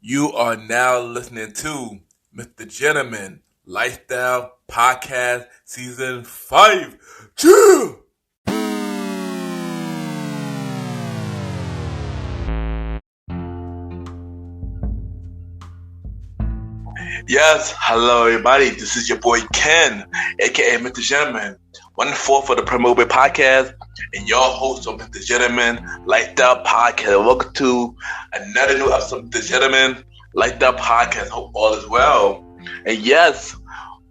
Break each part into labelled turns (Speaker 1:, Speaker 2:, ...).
Speaker 1: You are now listening to Mr. Gentleman Lifestyle Podcast Season 5. Chill! Yes, hello everybody. This is your boy Ken, aka Mr. Gentleman, 1-4 for the Premiere Boyz Podcast, and your host of Mr. Gentleman Lifestyle Podcast. Welcome to another new episode of Mr. Gentleman Lifestyle Podcast. Hope all is well. And yes,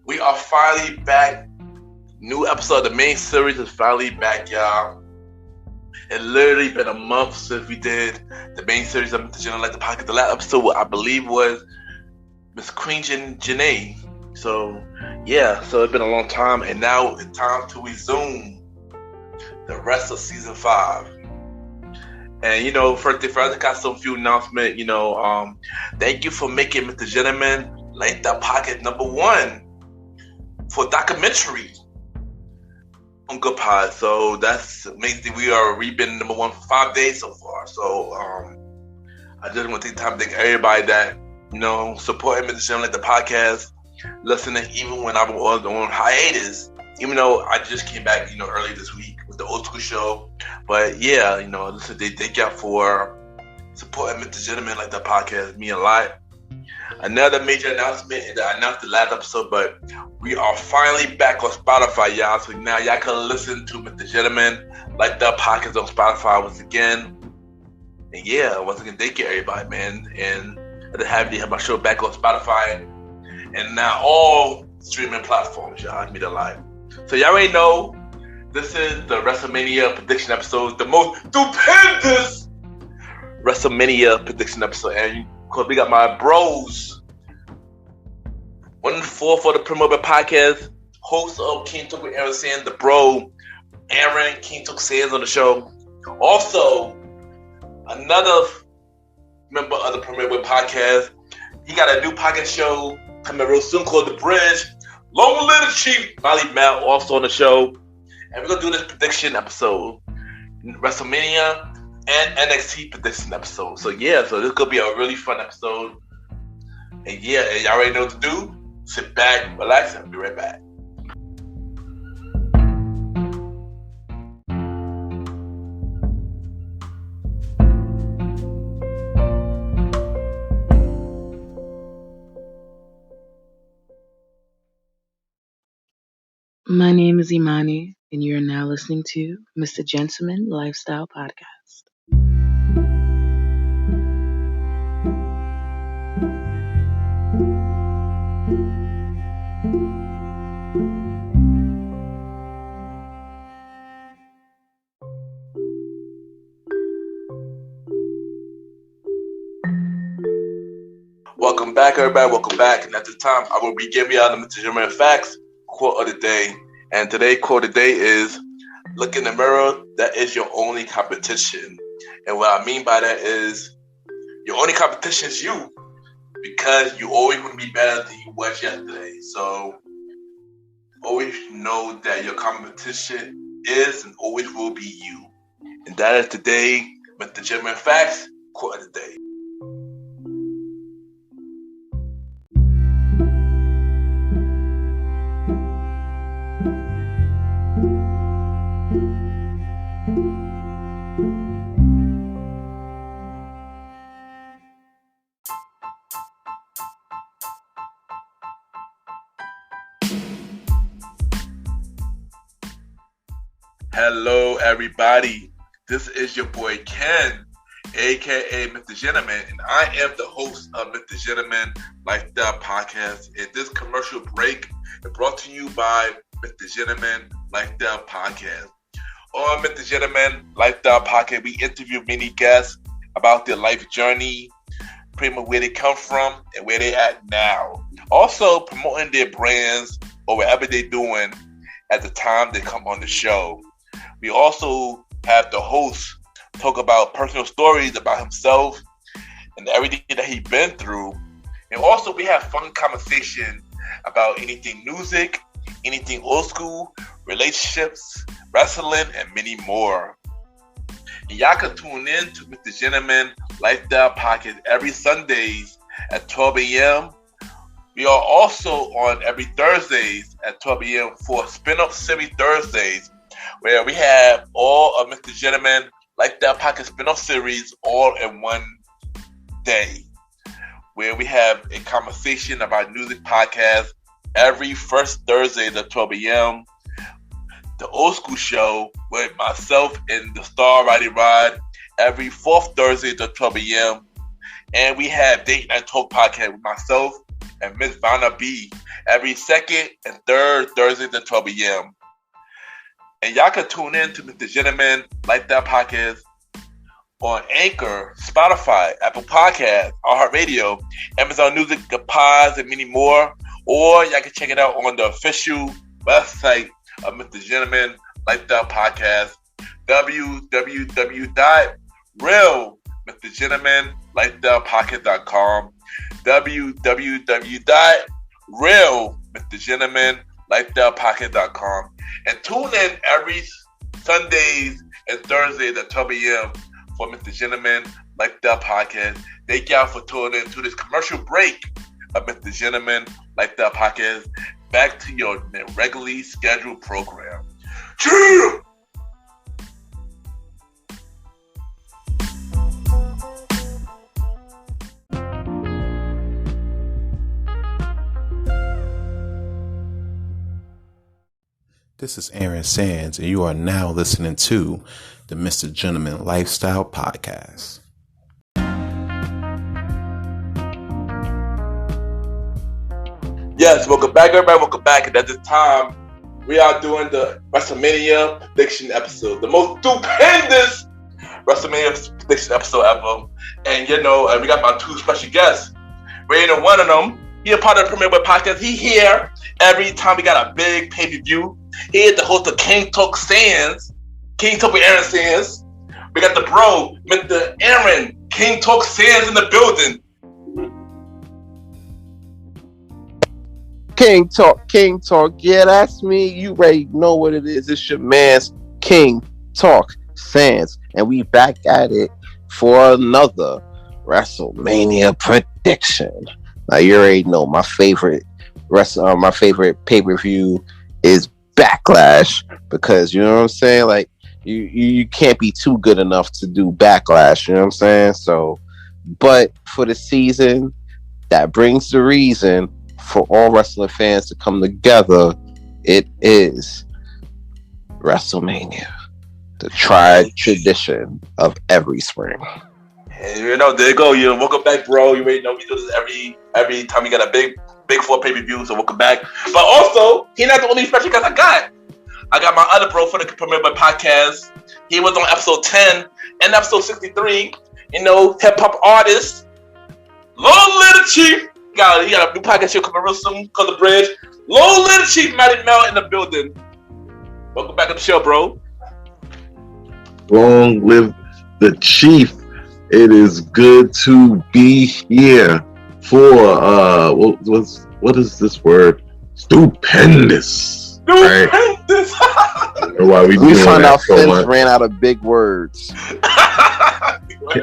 Speaker 1: we are finally back. New episode of the main series is finally back, y'all. It literally been a month since we did the main series of Mr. Gentleman Lifestyle Podcast. The last episode, I believe, was Miss Queen Janae. So it's been a long time, and now it's time to resume the rest of season 5. And first thing first, I got some few announcements. Thank you for making Mr. Gentleman like that pocket number 1 for documentary on Good Pod. So that's amazing. We've been number 1 for 5 days so far. So I just want to take time to thank everybody that supporting Mr. Gentleman like the podcast, listening even when I was on hiatus. Even though I just came back, early this week with the old school show. But they thank y'all for supporting Mr. Gentleman like the podcast. Me a lot. Another major announcement, and I announced the last episode, but we are finally back on Spotify, y'all. So now y'all can listen to Mr. Gentleman like the podcast on Spotify once again. And once again, thank you everybody, man. And to have my show back on Spotify and now all streaming platforms, y'all. It mean a lot. So y'all already know this is the WrestleMania prediction episode, the most stupendous WrestleMania prediction episode. And of course, we got my bros, 1-4 for the Premiere Boyz Podcast, host of King Talk with Aaron Sands, the bro Aaron King Talk Sands on the show. Also, another member of the Premiere Boyz Podcast. He got a new podcast show coming real soon called The Bridge. Long live the Chief, Malimal, also on the show. And we're going to do this prediction episode, WrestleMania and NXT prediction episode. So this could be a really fun episode. And y'all already know what to do. Sit back, relax, and I'll be right back.
Speaker 2: My name is Imani, and you're now listening to Mr. Gentleman Lifestyle Podcast.
Speaker 1: Welcome back, everybody. Welcome back. And at this time, I will be giving y'all the Mr. Gentleman Facts quote of the day. And today's quote of the day is, look in the mirror, that is your only competition. And what I mean by that is, your only competition is you, because you always want to be better than you was yesterday. So always know that your competition is and always will be you. And that is today, Mr. Gentleman Facts quote of the day. Hello, everybody. This is your boy Ken, aka Mr. Gentleman, and I am the host of Mr. Gentleman Lifestyle Podcast. And this commercial break is brought to you by Mr. Gentleman Lifestyle Podcast. On Mr. Gentleman Lifestyle Podcast, we interview many guests about their life journey, pretty much where they come from and where they at now. Also promoting their brands or whatever they're doing at the time they come on the show. We also have the host talk about personal stories about himself and everything that he's been through. And also we have fun conversation about anything music, anything old school, relationships, wrestling, and many more. And y'all can tune in to Mr. Gentleman Lifestyle Podcast every Sundays at 12 a.m. We are also on every Thursdays at 12 a.m. for Spin-Off Series Thursdays, where we have all of Mr. Gentleman Like That Pocket Spin-Off Series all in one day, where we have a conversation about music podcast every first Thursday at 12 a.m. The Old School Show with myself and the Star Roddy Rod every fourth Thursday at 12 a.m. And we have Date Night Talk Podcast with myself and Miss Vanna B every second and third Thursday at 12 a.m. And y'all can tune in to Mr. Gentleman Like That Podcast on Anchor, Spotify, Apple Podcasts, iHeartRadio, Amazon Music, The Pods, and many more. Or y'all can check it out on the official website of Mr. Gentleman Like That Podcast, www.realmrgentlemanlikethatpodcast.com, www.realmrgentlemanlikethatpodcast.com, and tune in every Sundays and Thursdays at 12 a.m. for Mr. Gentleman Like That Podcast. Thank y'all for tuning in to this commercial break of Mr. Gentleman Like That Podcast. Back to your regularly scheduled program. Cheers!
Speaker 3: This is Aaron Sands, and you are now listening to the Mr. Gentleman Lifestyle Podcast.
Speaker 1: Yes, welcome back, everybody. Welcome back. And at this time, we are doing the WrestleMania prediction episode, the most stupendous WrestleMania prediction episode ever. And we got my two special guests. Rating one of them, he a part of the Premiere Boyz Podcast. He here every time we got a big pay-per-view. He is the host of King Talk Sands, King Talk with Aaron Sands. We got the bro, Mr. Aaron, King Talk Sands in the building.
Speaker 4: King Talk. Yeah, that's me. You already know what it is. It's your man's King Talk Sands, and we back at it for another WrestleMania prediction. Now you already know my favorite pay-per-view is Backlash, because you know what I'm saying. Like you can't be too good enough to do Backlash. You know what I'm saying. So, but for the season, that brings the reason for all wrestling fans to come together. It is WrestleMania, the tried tradition of every spring.
Speaker 1: Hey, there you go. Welcome back, bro. You already know we do this every time we got a big four pay-per-view, so welcome back. But also, he's not the only special guest I got. I got my other bro for the Premiere Boyz Podcast. He was on episode 10 and episode 63. Hip-hop artist, Little Chief. He got a new podcast show coming real soon called The Bridge. Little Chief Malimal in the building. Welcome back to the show, bro.
Speaker 5: Long live the Chief. It is good to be here for what is this word? Stupendous. Right? Why we
Speaker 4: found out so Vince ran out of big words.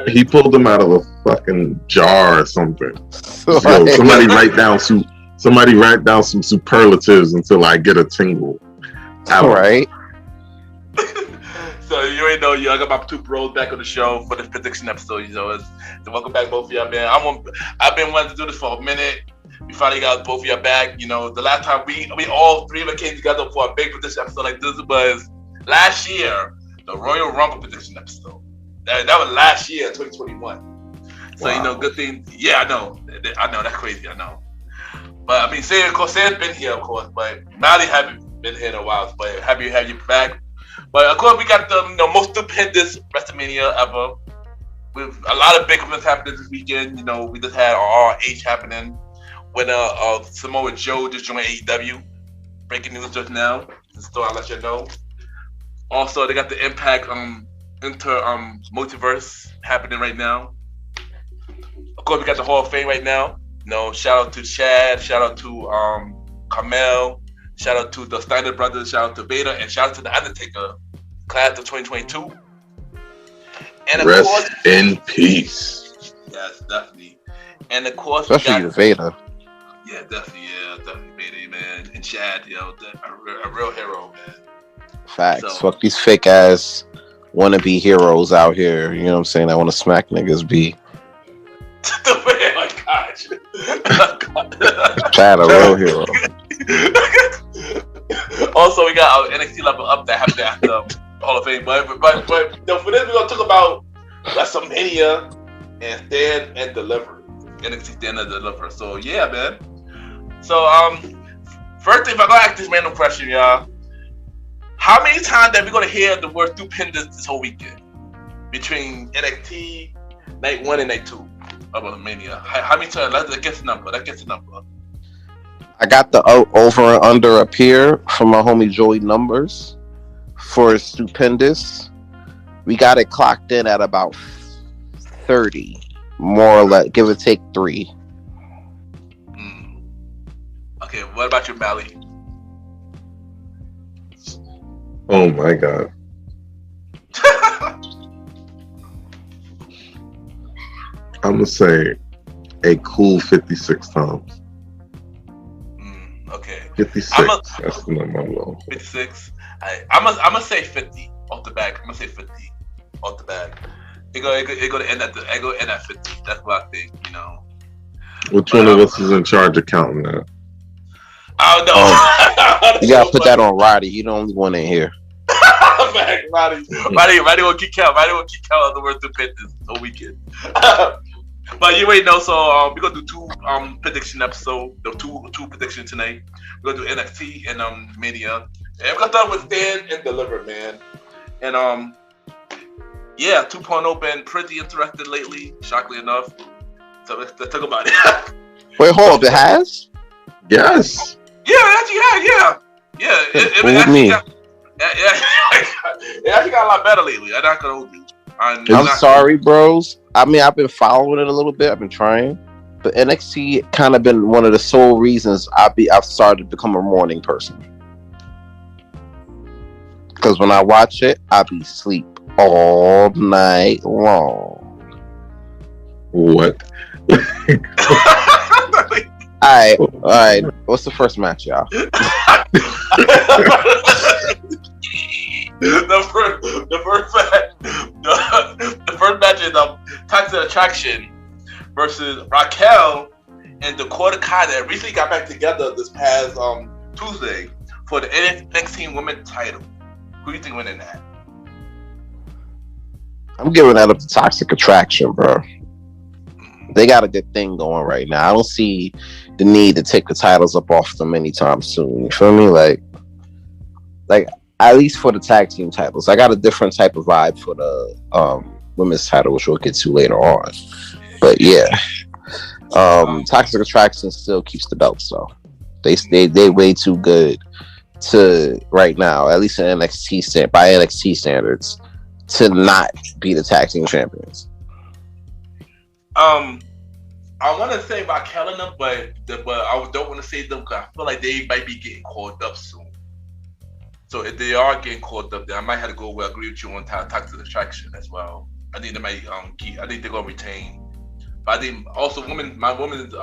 Speaker 5: He pulled them out of a fucking jar or something. Somebody write down some superlatives until I get a tingle.
Speaker 4: All right.
Speaker 1: So you already know, I got my two bros back on the show for this prediction episode. So welcome back, both of y'all, man. I've been wanting to do this for a minute. We finally got both of y'all back. The last time we all three of us came together for a big prediction episode like this was last year, the Royal Rumble prediction episode. That was last year, 2021. So wow. Good thing. Yeah, I know. That's crazy. I know. But Sam's been here, of course. But Mali haven't been here in a while. But happy to have you back. But of course, we got the most stupendous WrestleMania ever, with a lot of big events happening this weekend. We just had our RH happening when Samoa Joe just joined AEW. Breaking news just now. So I'll let you know. Also, they got the Impact multiverse happening right now. Of course, we got the Hall of Fame right now. Shout out to Chad. Shout out to Carmel. Shout out to the Steiner brothers, shout out to Vader, and shout out to the Undertaker, class of 2022. And of
Speaker 5: Rest
Speaker 1: course,
Speaker 5: in peace.
Speaker 1: Yes, definitely. And of course,
Speaker 4: especially the Vader.
Speaker 1: Yeah, definitely Vader, man. And Chad, a real hero, man.
Speaker 4: Facts. So, fuck these fake ass wannabe heroes out here. You know what I'm saying? I want to smack niggas. Be.
Speaker 1: Oh my gosh.
Speaker 4: Chad, a real hero.
Speaker 1: Also, we got our NXT level up that happened after Hall of Fame. But for this, we're gonna talk about WrestleMania and Stand and Deliver. NXT Stand and Deliver. So yeah, man. So first thing, if I go ask this random question, y'all, how many times are we gonna hear the word "stupendous" this whole weekend between NXT Night 1 and Night 2 of WrestleMania? How many times? Let's guess the number.
Speaker 4: I got the over and under up here from my homie Joey Numbers for Stupendous. We got it clocked in at about 30, more or less, give or take 3.
Speaker 1: Okay, what about you, Mally?
Speaker 5: Oh my god. I'm gonna say a cool 56 times.
Speaker 1: Okay.
Speaker 5: 56. That's the number I'm going.
Speaker 1: 56. I'm gonna say 50 off the back. I'm gonna say 50 off the back. It go to end at 50. That's what I think. You know.
Speaker 5: Which one of us is in charge of counting that?
Speaker 1: I don't know.
Speaker 4: You gotta put that on Roddy. He the only one in here.
Speaker 1: Roddy will keep count. Roddy will keep count of the word stupendous all weekend. But you already know, so we're gonna do 2 prediction episodes. The two predictions tonight. We're gonna do NXT and Mania. And we're gonna start with Stand and Deliver, man. And 2.0 been pretty interested lately, shockingly enough. So let's talk about it.
Speaker 4: Wait, hold up, it has?
Speaker 5: Yes.
Speaker 1: Yeah, it actually has, yeah. It actually got a lot better lately. I'm not gonna hold you.
Speaker 4: I'm sorry, bros. I mean, I've been following it a little bit. I've been trying, but NXT kind of been one of the sole reasons I've started to become a morning person. Because when I watch it, I be sleep all night long.
Speaker 5: What?
Speaker 4: All right. What's the first match, y'all?
Speaker 1: The first match is Toxic Attraction versus Raquel and Dakota Kai that recently got back together this past Tuesday for the NXT Women's title. Who do you think winning that?
Speaker 4: I'm giving that up to Toxic Attraction, bro. They got a good thing going right now. I don't see the need to take the titles up off them anytime soon. You feel me? Like at least for the tag team titles. I got a different type of vibe for the women's title, which we'll get to later on. But yeah, Toxic Attraction still keeps the belts though. They way too good to right now, at least in by NXT standards, to not be the tag team champions.
Speaker 1: I want to say Raquel and them, but I don't want to say them because I feel like they might be getting called up soon. So if they are getting called up, then I might have to go. Well, agree with you on Toxic Attraction as well. I think they might. I think they're gonna retain. But I think also my women's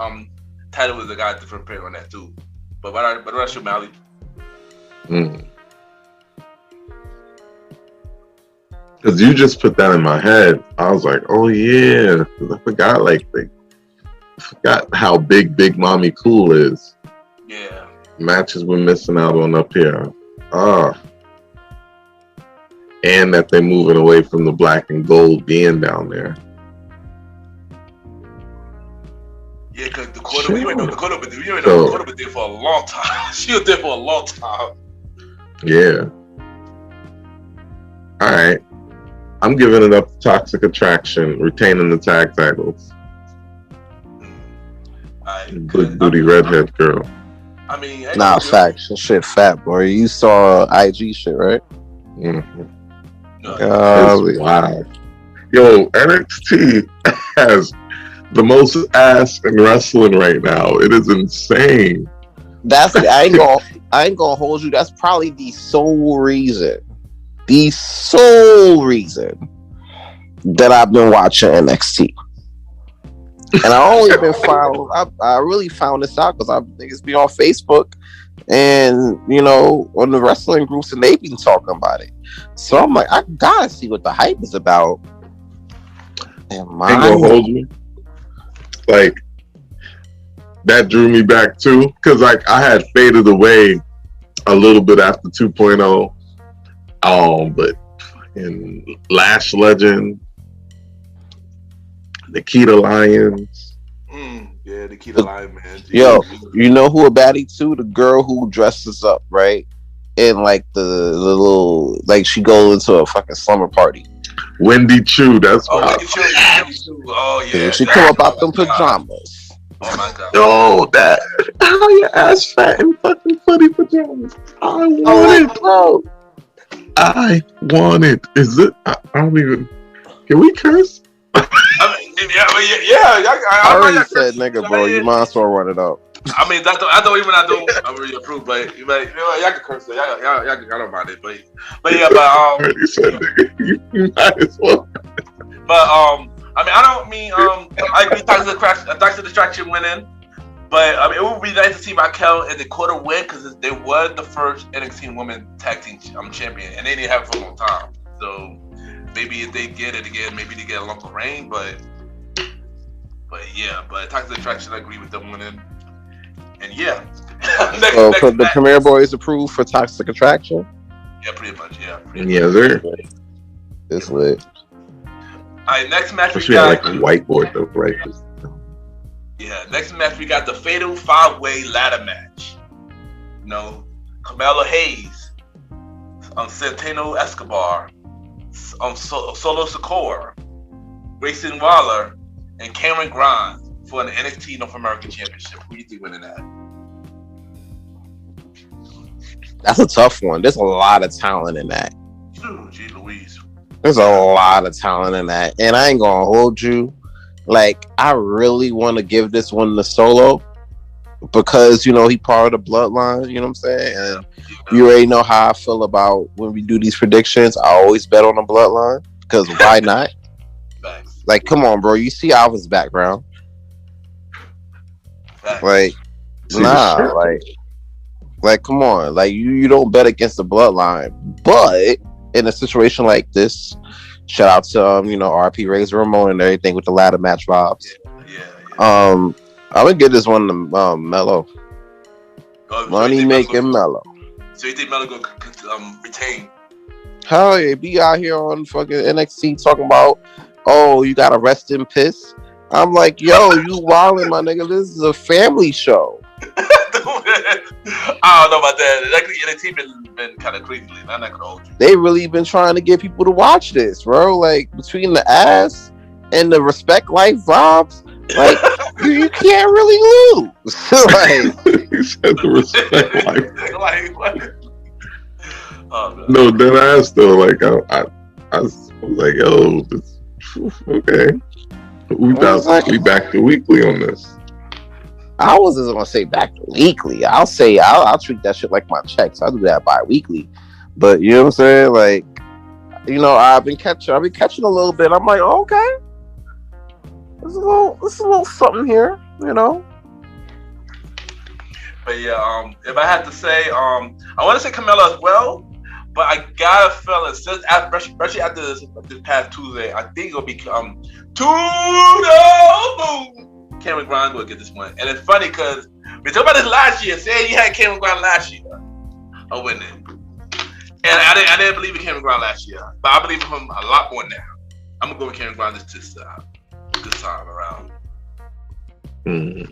Speaker 1: title is a guy different pair on that too. But what about you, Mally?
Speaker 5: Because you just put that in my head. I was like, oh yeah. I forgot how big Mommy Cool is.
Speaker 1: Yeah.
Speaker 5: Matches we're missing out on up here. And that they're moving away from the black and gold being down there.
Speaker 1: Yeah, because Dakota been there for a long time. She was there for a long time.
Speaker 5: Yeah. All right. I'm giving it up to Toxic Attraction, retaining the tag titles. Good booty redhead girl.
Speaker 1: I mean,
Speaker 4: nah, facts. Shit, fat boy. You saw IG shit, right?
Speaker 5: Mm-hmm. Wow. Yo, NXT has the most ass in wrestling right now. It is insane.
Speaker 4: I ain't gonna hold you. That's probably the sole reason that I've been watching NXT. And I only been found. I really found this out because I niggas be on Facebook and on the wrestling groups, and they been talking about it. So I'm like, I gotta see what the hype is about. And
Speaker 5: Ain't gonna hold you. Like that drew me back too, because like I had faded away a little bit after 2.0. But in Lash Legend, Nikita Lyons.
Speaker 1: Yeah, Nikita Lyons, man.
Speaker 4: Yo, you know who a baddie too? The girl who dresses up, right? And like the little, like she goes into a fucking slumber party.
Speaker 5: Wendy Chu, that's
Speaker 1: Wendy Chu. Oh yeah.
Speaker 4: She come up out them pajamas.
Speaker 1: Oh my god.
Speaker 5: Yo, that how your ass fat and fucking funny pajamas. I want it, bro. I want it. Is it? I don't even. Can we curse?
Speaker 4: I already said nigga, bro. You might as well run it up.
Speaker 1: I mean, I don't really approve, but y'all can curse it. Y'all don't mind it, but yeah, but
Speaker 5: already said nigga, you might as well.
Speaker 1: But I mean, I don't mean I agree Toxic Distraction winning, but I mean, it would be nice to see Raquel in the quarter win because they were the first NXT Women Tag Team champion, and they didn't have it for a long time. So maybe if they get it again, maybe they get a lump of rain, but yeah, but Toxic Attraction, I agree with them winning. And yeah.
Speaker 4: next the Premiere Boyz approved for Toxic Attraction?
Speaker 1: Yeah, pretty much, yeah.
Speaker 5: Yeah, sir.
Speaker 4: It's lit.
Speaker 1: Alright, next match
Speaker 5: we got like a whiteboard though, right?
Speaker 1: Yeah, next match we got the Fatal 5-Way Ladder Match. Carmelo Hayes, Santino Escobar, Solo Sikoa, Grayson Waller, and Cameron Grimes for an NXT North American Championship. Who do you think winning that?
Speaker 4: That's a tough one. There's a lot of talent in that.
Speaker 1: Gee Louise.
Speaker 4: There's a lot of talent in that. And I ain't gonna hold you. Like, I really want to give this one to Solo because, he part of the bloodline, you know what I'm saying? And you already know how I feel about when we do these predictions. I always bet on the bloodline because why not?
Speaker 1: Thanks.
Speaker 4: Like, come on, bro. You see Alva's background. Like, nah, like, come on. Like, you don't bet against the bloodline. But in a situation like this, shout out to, RP Razor Ramon and everything with the ladder match vibes. Yeah. I would give this one to Mello. Money making Mello.
Speaker 1: So you think Mello gonna retain?
Speaker 4: Hell yeah, be out here on fucking NXT talking about, oh, you got to rest in piss. I'm like, yo, you wildin', my nigga. This is a family show.
Speaker 1: I don't know about that. NXT been kind of crazy. I'm not gonna hold you.
Speaker 4: They really been trying to get people to watch this, bro. Like, between the ass and the Respect Life vibes, like, you can't really lose. Like,
Speaker 5: he said the Respect Life.
Speaker 1: Like, what? Oh,
Speaker 5: no, dead ass though. Like, I was like, yo, this, okay. We back to weekly on this.
Speaker 4: I was just gonna say back to weekly. I'll treat that shit like my checks. I'll do that bi-weekly. But you know what I'm saying? Like, I've been catching a little bit. I'm like, okay. There's a little something here,
Speaker 1: But yeah, if I had to say, I want to say Carmella as well, but I got a feeling since especially after this past Tuesday, I think it'll become Cameron Grimes will get this one. And it's funny because we talked about this last year. Saying you had Cameron Grimes last year, I wouldn't. And I didn't believe in Cameron Grimes last year, but I believe in him a lot more now. I'm gonna go with Cameron Grimes this time around.
Speaker 5: Mm-hmm.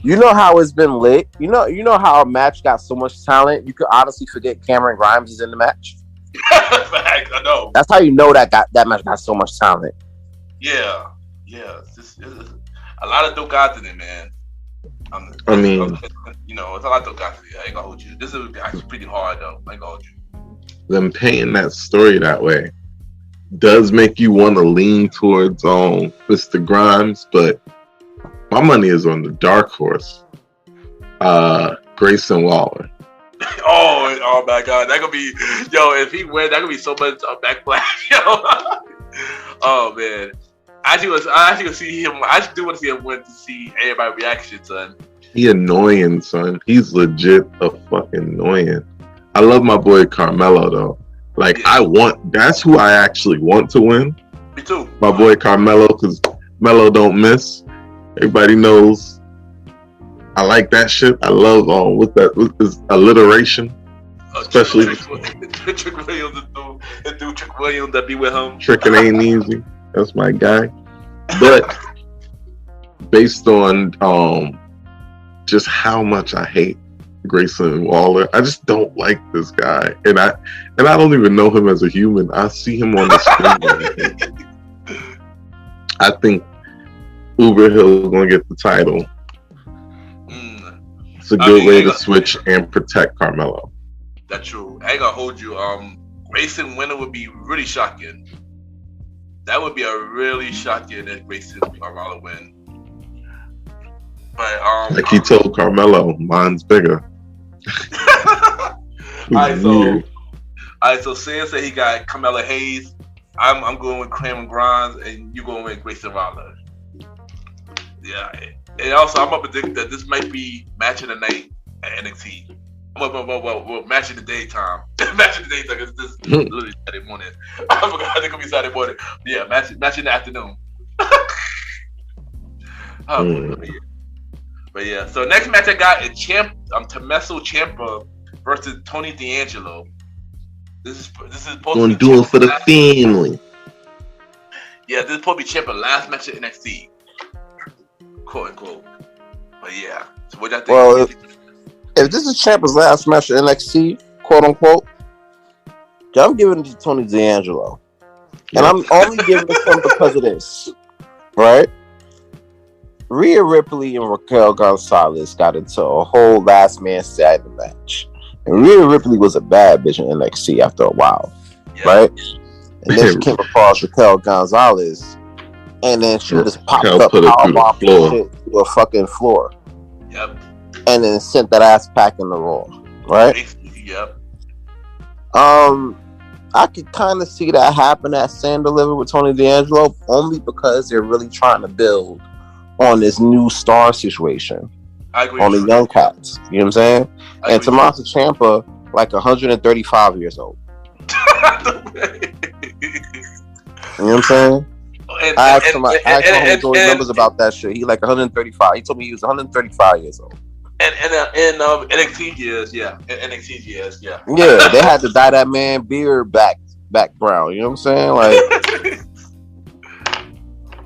Speaker 4: You know how it's been lit. You know how a match got so much talent. You could honestly forget Cameron Grimes is in the match.
Speaker 1: Fact, I know.
Speaker 4: That's how you know that match got so much talent.
Speaker 1: Yeah. It's a lot of dope guys in it, man.
Speaker 5: It's
Speaker 1: a lot of dope guys in it. I ain't gonna hold you. This is actually pretty hard though. I ain't gonna hold you.
Speaker 5: Them painting that story that way does make you want to lean towards Mr. Grimes, but my money is on the dark horse, Grayson Waller.
Speaker 1: Oh my God, that could be if he wins, that could be so much backlash, yo. Oh man, I actually want to see him. I actually do want to see him win to see everybody's reaction, son.
Speaker 5: He annoying, son. He's legit a fucking annoying. I love my boy Carmelo though. Like that's who I actually want to win.
Speaker 1: Me too.
Speaker 5: My boy Carmelo, because Melo don't miss. Everybody knows. I like that shit. I love with this alliteration, especially
Speaker 1: Trick Williams, the dude Trick Williams that be with him.
Speaker 5: Tricking ain't easy. That's my guy. But based on just how much I hate Grayson Waller, I just don't like this guy, and I don't even know him as a human. I see him on the screen. I think Uber Hill is gonna get the title. It's a good way to switch and protect Carmelo.
Speaker 1: That's true. I ain't gonna hold you. Grayson winner would be really shocking. That would be a really shocking if Grayson Carmelo win. But
Speaker 5: like he told Carmelo, mine's bigger.
Speaker 1: Alright, so Sam said he got Carmelo Hayes. I'm going with Cameron Grimes, and you going with Grayson Waller. Yeah, and also I'm gonna predict that this might be match of the night at NXT. Well, match of the daytime. Match of the daytime, because this is literally Saturday morning. I forgot it's gonna be Saturday morning. Yeah, match in the afternoon. But yeah, so next match I got is Tommaso Ciampa versus Tony D'Angelo. This is supposed to be
Speaker 5: do it for the family.
Speaker 1: Yeah, this is supposed to be Ciampa's last match at NXT, quote unquote. But yeah, so what y'all think?
Speaker 4: Well, if this is Ciampa's last match at NXT, quote unquote, I'm giving it to Tony D'Angelo, and I'm only giving it to him because of this, right? Rhea Ripley and Raquel Gonzalez got into a whole last man standing match. And Rhea Ripley was a bad bitch in NXT after a while, right? And then she came across Raquel Gonzalez, and then she just popped up powerbomb shit to a fucking floor.
Speaker 1: Yep.
Speaker 4: And then sent that ass back in the Raw, right?
Speaker 1: Yep.
Speaker 4: I could kind of see that happen at Stand Deliver with Tony D'Angelo, only because they're really trying to build on this new star situation.
Speaker 1: I agree
Speaker 4: on the young cats. You know what I'm saying? And Tommaso Ciampa, like 135 years old. You know what I'm saying? I asked him doing numbers about that shit. He like 135. He told me he was 135 years old.
Speaker 1: And NXT years, yeah. NXT years, yeah.
Speaker 4: Yeah, they had to dye that man beard back brown. You know what I'm saying? Like,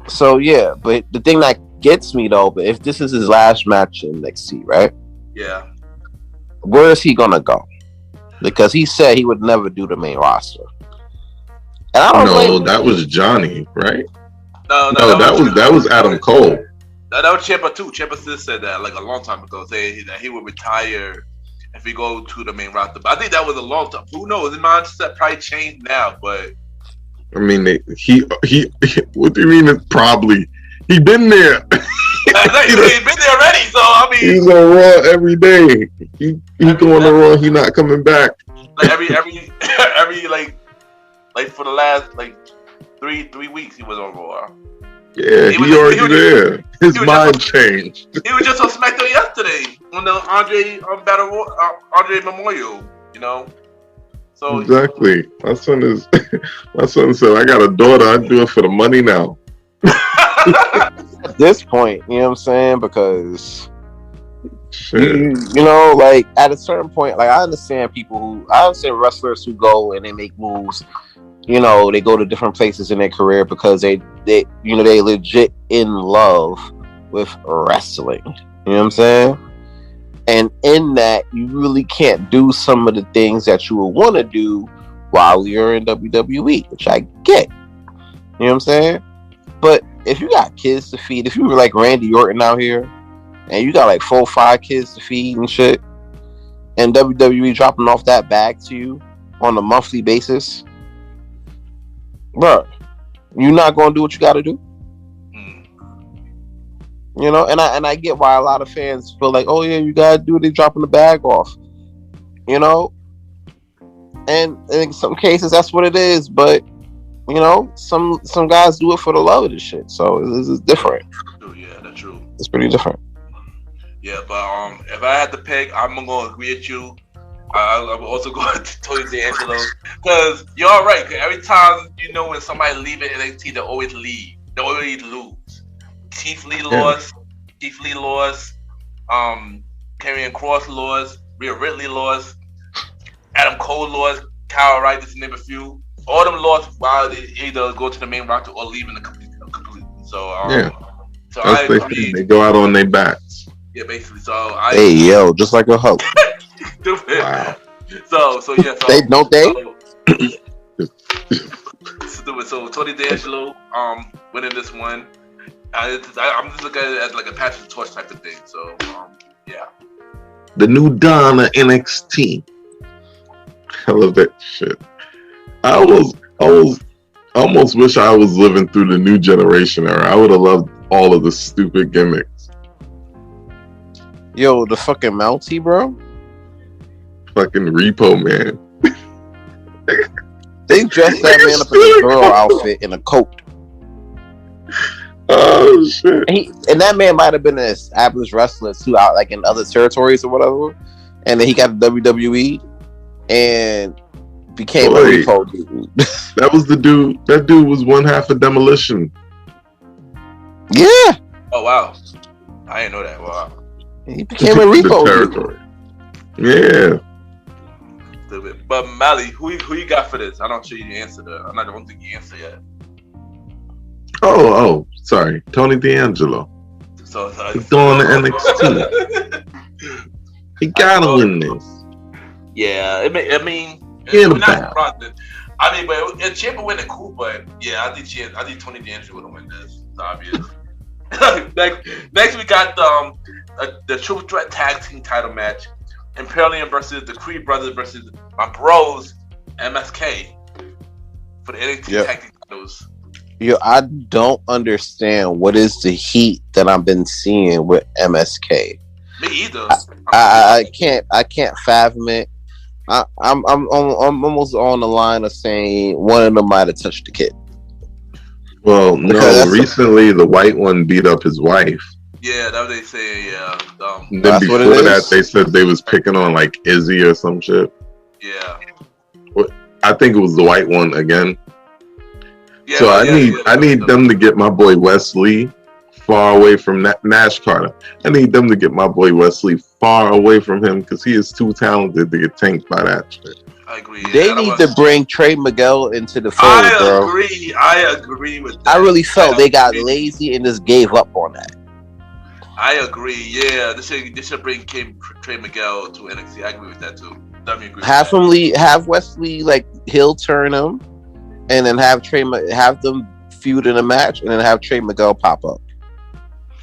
Speaker 4: so yeah. But the thing that gets me though, but if this is his last match in NXT, right?
Speaker 1: Yeah.
Speaker 4: Where is he gonna go? Because he said he would never do the main roster. And I don't know.
Speaker 5: That was Johnny, right?
Speaker 1: No,
Speaker 5: that was Adam Cole.
Speaker 1: That was Ciampa too. Ciampa still said that like a long time ago, saying that he would retire if he go to the main roster. But I think that was a long time. Who knows? His mindset probably changed now, but
Speaker 5: I mean, he. What do you mean? It's probably he been there.
Speaker 1: He's been there already. So I mean,
Speaker 5: he's on Raw every day. He going to Raw. He not coming back.
Speaker 1: Like every like for the last like three weeks he was on Raw.
Speaker 5: Yeah, he already there. His mind changed.
Speaker 1: He was just on SmackDown yesterday on the Andre Memorial. You know. So
Speaker 5: exactly. My son said, "I got a daughter. I do it for the money now."
Speaker 4: At this point, you know what I'm saying? Because you know, like at a certain point, like I understand wrestlers who go and they make moves. You know, they go to different places in their career because they legit in love with wrestling. You know what I'm saying? And in that, you really can't do some of the things that you would want to do while you're in WWE, which I get. You know what I'm saying? But if you got kids to feed, if you were like Randy Orton out here, and you got like 4 or 5 kids to feed and shit, and WWE dropping off that bag to you on a monthly basis, bro, you're not gonna do what you gotta do. You know, and I get why a lot of fans feel like, oh yeah, you gotta do it, they dropping the bag off. You know? And in some cases that's what it is, but you know, some guys do it for the love of this shit. So this is different.
Speaker 1: Yeah, that's true.
Speaker 4: It's pretty different.
Speaker 1: Yeah, but if I had to pick, I'm gonna agree with you. I'm also going to Tony D'Angelo because you're all right. Every time you know when somebody leaves NXT, they always leave. They always lose. Keith Lee lost. Karrion Kross lost. Rhea Ripley lost. Adam Cole lost. Kyle Wright, just to name a few. All them lost while they either go to the main roster or leaving the completely. So so I agree.
Speaker 5: They go out on their backs.
Speaker 1: Yeah, basically. So
Speaker 4: yo, just like a Hulk.
Speaker 1: Wow. So yeah. So,
Speaker 4: they don't they?
Speaker 1: So Tony D'Angelo winning this one. I'm just looking at it as like a pass the torch type of thing. So yeah.
Speaker 5: The new Dawn of NXT. I love that shit. I almost wish I was living through the new generation era. I would have loved all of the stupid gimmicks.
Speaker 4: Yo, the fucking Mountie, bro.
Speaker 5: Fucking Repo Man.
Speaker 4: They dressed that man up in a girl outfit in a coat.
Speaker 5: Oh shit!
Speaker 4: And that man might have been an established wrestler too, out like in other territories or whatever. And then he got the WWE and became a Repo dude.
Speaker 5: That was the dude. That dude was one half of Demolition.
Speaker 4: Yeah.
Speaker 1: Oh wow! I didn't know that. Wow.
Speaker 4: He became a Repo
Speaker 5: territory. Yeah.
Speaker 1: But Mally, who you got for this? I don't sure you answered that. I don't think you answered yet.
Speaker 5: Oh, sorry, Tony D'Angelo.
Speaker 1: So
Speaker 5: he's going to NXT. He gotta win this.
Speaker 1: Yeah, but if Ciampa win it, cool. But yeah, I think Tony D'Angelo would win this. It's obvious. Next we got the Triple Threat Tag Team Title match. Imperium versus the Creed Brothers versus my bros, MSK, for the NXT Tag Team titles.
Speaker 4: Yo, I don't understand what is the heat that I've been seeing with MSK.
Speaker 1: Me either.
Speaker 4: I can't fathom it. I'm almost on the line of saying one of them might have touched the kid.
Speaker 5: Well, no. Recently, the white one beat up his wife.
Speaker 1: Yeah, that's what they say. Yeah.
Speaker 5: Then before that, they said they was picking on like Izzy or some shit.
Speaker 1: Yeah.
Speaker 5: I think it was the white one again.
Speaker 1: Yeah,
Speaker 5: so I need them to get my boy Wesley far away from Nash Carter. I need them to get my boy Wesley far away from him because he is too talented to get tanked by that shit.
Speaker 1: I agree.
Speaker 4: They need to bring Trey Miguel into the fold, bro.
Speaker 1: I agree with that.
Speaker 4: I really felt they got lazy and just gave up on that.
Speaker 1: I agree. Yeah, they should bring Trey Miguel to NXT. I agree with that too.
Speaker 4: Have Wesley like heel turn him, and then have them feud in a match, and then have Trey Miguel pop up.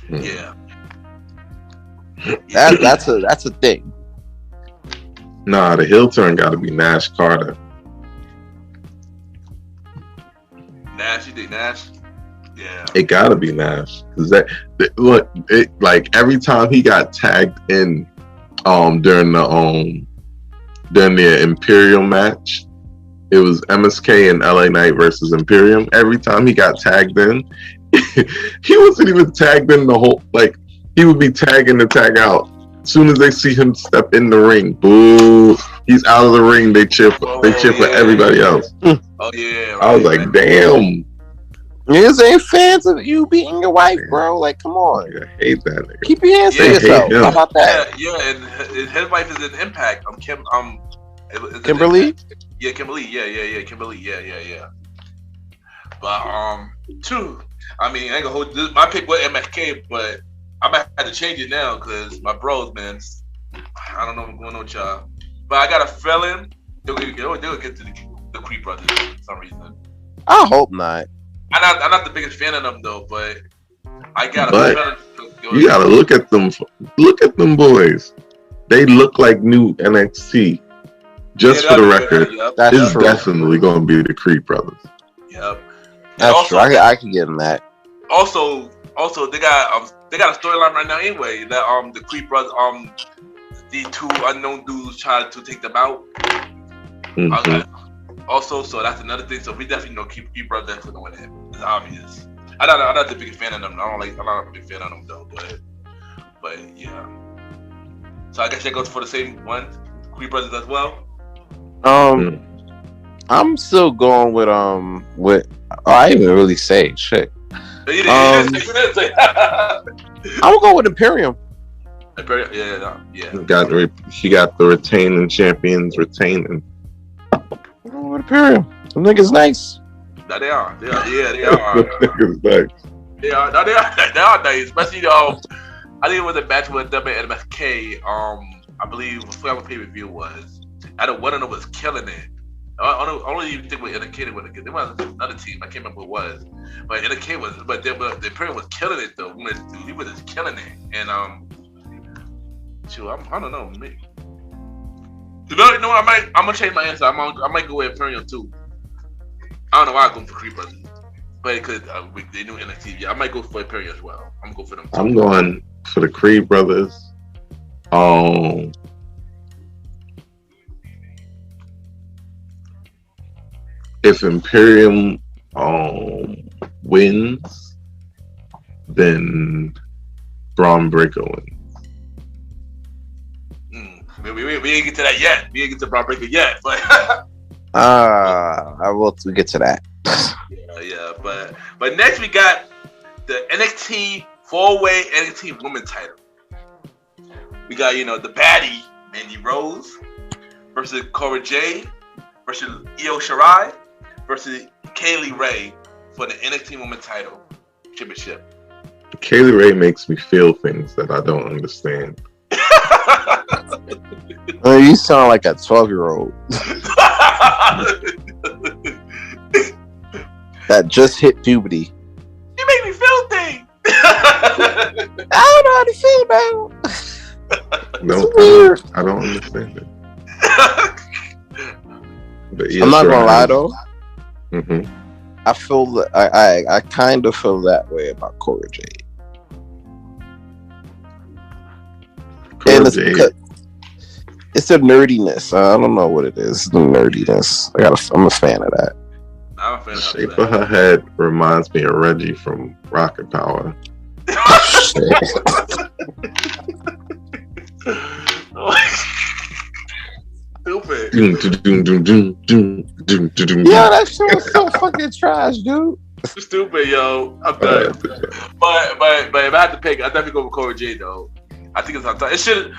Speaker 1: Yeah,
Speaker 4: that's a thing.
Speaker 5: Nah, the heel turn got to be Nash Carter.
Speaker 1: Nash, you think Nash? Yeah,
Speaker 5: it gotta be Nash because like every time he got tagged in during the Imperium match, it was MSK and LA Knight versus Imperium. Every time he got tagged in, he wasn't even tagged in the whole, like he would be tagging to tag out. As soon as they see him step in the ring, boo, he's out of the ring. They cheer for everybody else.
Speaker 1: Oh yeah, right,
Speaker 5: I was like, damn.
Speaker 4: Niggas ain't fans of you beating your wife, bro. Like, come on.
Speaker 5: I hate that nigga.
Speaker 4: Keep your hands to yourself. How about that?
Speaker 1: Yeah, and his wife is an Impact.
Speaker 4: Kimberly?
Speaker 1: Yeah, Kimberly. Yeah, Kimberly. Yeah. But two. I mean, I ain't gonna hold this. My pick was MSK, but I might have to change it now because my bros, man. I don't know what's going on with y'all, but I got a feeling they'll get to the Creed Brothers for some reason.
Speaker 4: I hope not.
Speaker 1: I'm not the biggest fan of them though, but I got a feeling.
Speaker 5: You gotta look at them. Look at them boys. They look like new NXT. Just for the record, it's definitely going to be the Creed Brothers.
Speaker 1: Yep.
Speaker 4: That's true. I can get in that.
Speaker 1: Also, they got a storyline right now anyway. That the Creed Brothers, the two unknown dudes tried to take them out.
Speaker 5: Mm-hmm.
Speaker 1: Also, so that's another thing. So we definitely know Creed Brothers definitely gonna win it. It's obvious. I'm not the biggest fan of them. I'm not a big fan of them though. But yeah. So I guess that goes for the same one, Creed Brothers as well.
Speaker 4: I'm still going with I didn't even really say shit.
Speaker 1: You didn't say.
Speaker 4: I'm gonna go with Imperium.
Speaker 1: Yeah.
Speaker 5: She got the retaining champions retaining.
Speaker 4: I'm going with Imperium. Them niggas nice.
Speaker 1: No, they are. They are.
Speaker 5: Niggas nice.
Speaker 1: They are. No, they are nice. Especially I think it was a match with them at MSK. I believe I forgot what pay-per-view was. One of them was killing it. I don't even think we indicated what there was another team. I can't remember what it was, but the Imperium was killing it though. He was just killing it, and I don't know me. You know what? I'm gonna change my answer. I might go with Imperium too. I don't know why I'm going for Creed Brothers, but because they knew NXT. Yeah, I might go for Imperium as well. I'm gonna go for them too.
Speaker 5: I'm going for the Creed Brothers. If Imperium wins, then Braun Breaker wins.
Speaker 1: We ain't get to that yet. We ain't get to Braun Breaker yet, but
Speaker 4: I will get to that.
Speaker 1: yeah. But next we got the NXT 4-way NXT Women title. We got the baddie Mandy Rose versus Cora Jade versus Io Shirai versus Kaylee Ray for the NXT Women title championship.
Speaker 5: Kaylee Ray makes me feel things that I don't understand.
Speaker 4: You sound like a 12-year-old that just hit puberty.
Speaker 1: You make me feel things.
Speaker 4: I don't know how to feel now.
Speaker 5: No,
Speaker 4: weird.
Speaker 5: I don't understand it. But
Speaker 4: I'm not gonna lie though.
Speaker 5: Mm-hmm.
Speaker 4: I feel that I kind of feel that way about Cora Jade. It's the nerdiness. I don't know what it is. The nerdiness. I'm a fan of that.
Speaker 1: I'm a fan
Speaker 5: The shape of her head reminds me of Reggie from Rocket Power.
Speaker 1: Stupid.
Speaker 4: Yeah, that shit was so fucking trash, dude.
Speaker 1: Stupid, yo. I'm done. But if I had to pick, I'd definitely go with Cora Jade though. I think it's on time. It should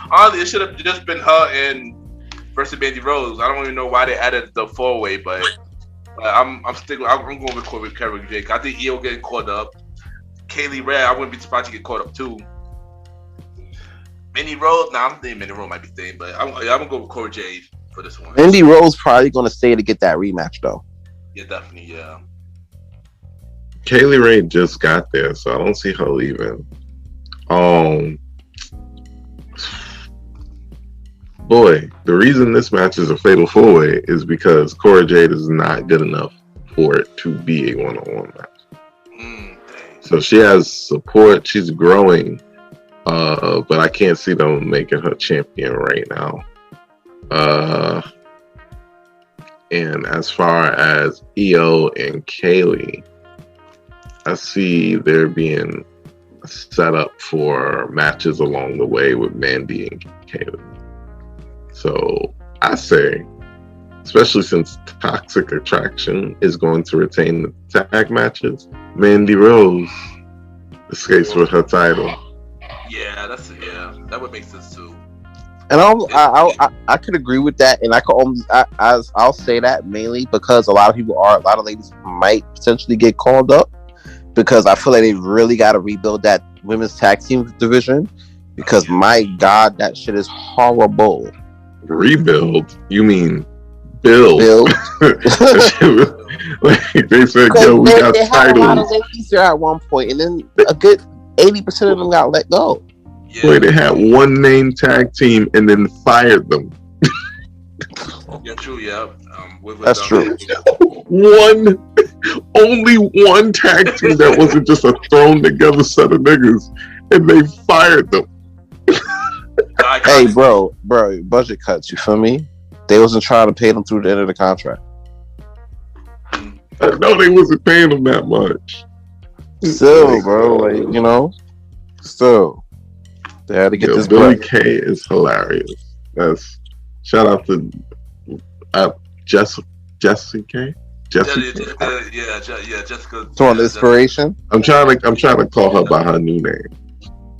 Speaker 1: have just been her and versus Mandy Rose. I don't even know why they added the 4-way, but I'm going with Cora Jade. I think Io getting caught up. Kaylee Ray, I wouldn't be surprised to get caught up too. Mandy Rose, I'm thinking Mandy Rose might be staying, but I'm gonna go with Cora Jade for this one.
Speaker 4: Mandy Rose probably gonna stay to get that rematch though.
Speaker 1: Yeah, definitely, yeah.
Speaker 5: Kaylee Ray just got there, so I don't see her leaving. Boy, the reason this match is a fatal 4-way is because Cora Jade is not good enough for it to be a one-on-one match. So she has support, she's growing, but I can't see them making her champion right now. And as far as Io and Kaylee, I see there being set up for matches along the way with Mandy and Kaylee. So I say, especially since Toxic Attraction is going to retain the tag matches, Mandy Rose escapes with her title.
Speaker 1: Yeah, that would make sense too.
Speaker 4: And I could agree with that, and I'll say that mainly because a lot of ladies might potentially get called up because I feel like they really got to rebuild that women's tag team division because my God, that shit is horrible.
Speaker 5: Rebuild? You mean build? Like, they said, yo, we got titles. Had a lot of
Speaker 4: ladies there at one point, and then a good 80% of them got let go.
Speaker 5: Yeah. Wait, they had one name tag team and then fired them.
Speaker 1: Yeah, true. Yeah,
Speaker 4: that's true.
Speaker 5: Only one tag team that wasn't just a thrown together set of niggas, and they fired them.
Speaker 4: Hey, bro, budget cuts. You feel me? They wasn't trying to pay them through the end of the contract.
Speaker 5: I know they wasn't paying him that much.
Speaker 4: Still, bro, like, still. They had to get this
Speaker 5: Billy
Speaker 4: bread.
Speaker 5: Kay is hilarious. That's shout out to Jessica Kay.
Speaker 1: Jessica.
Speaker 4: So on inspiration.
Speaker 5: I'm trying to call her by her new name.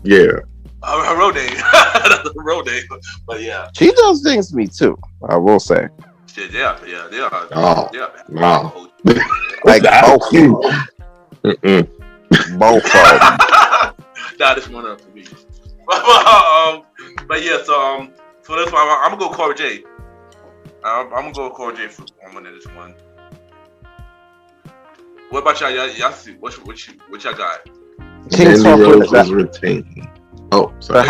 Speaker 5: Yeah.
Speaker 1: Her real name. Her real name. But yeah.
Speaker 4: She does things to me too, I will say.
Speaker 1: Shit, yeah.
Speaker 5: Oh, no.
Speaker 4: Like both. Both of them.
Speaker 1: Nah, this one up for me. But yeah, so for this one, I'm gonna go Cora J. I'm gonna go Cora J for winning this one. What about y'all? Y'all see what y'all got?
Speaker 5: Mandy Rose was retained. Oh, sorry.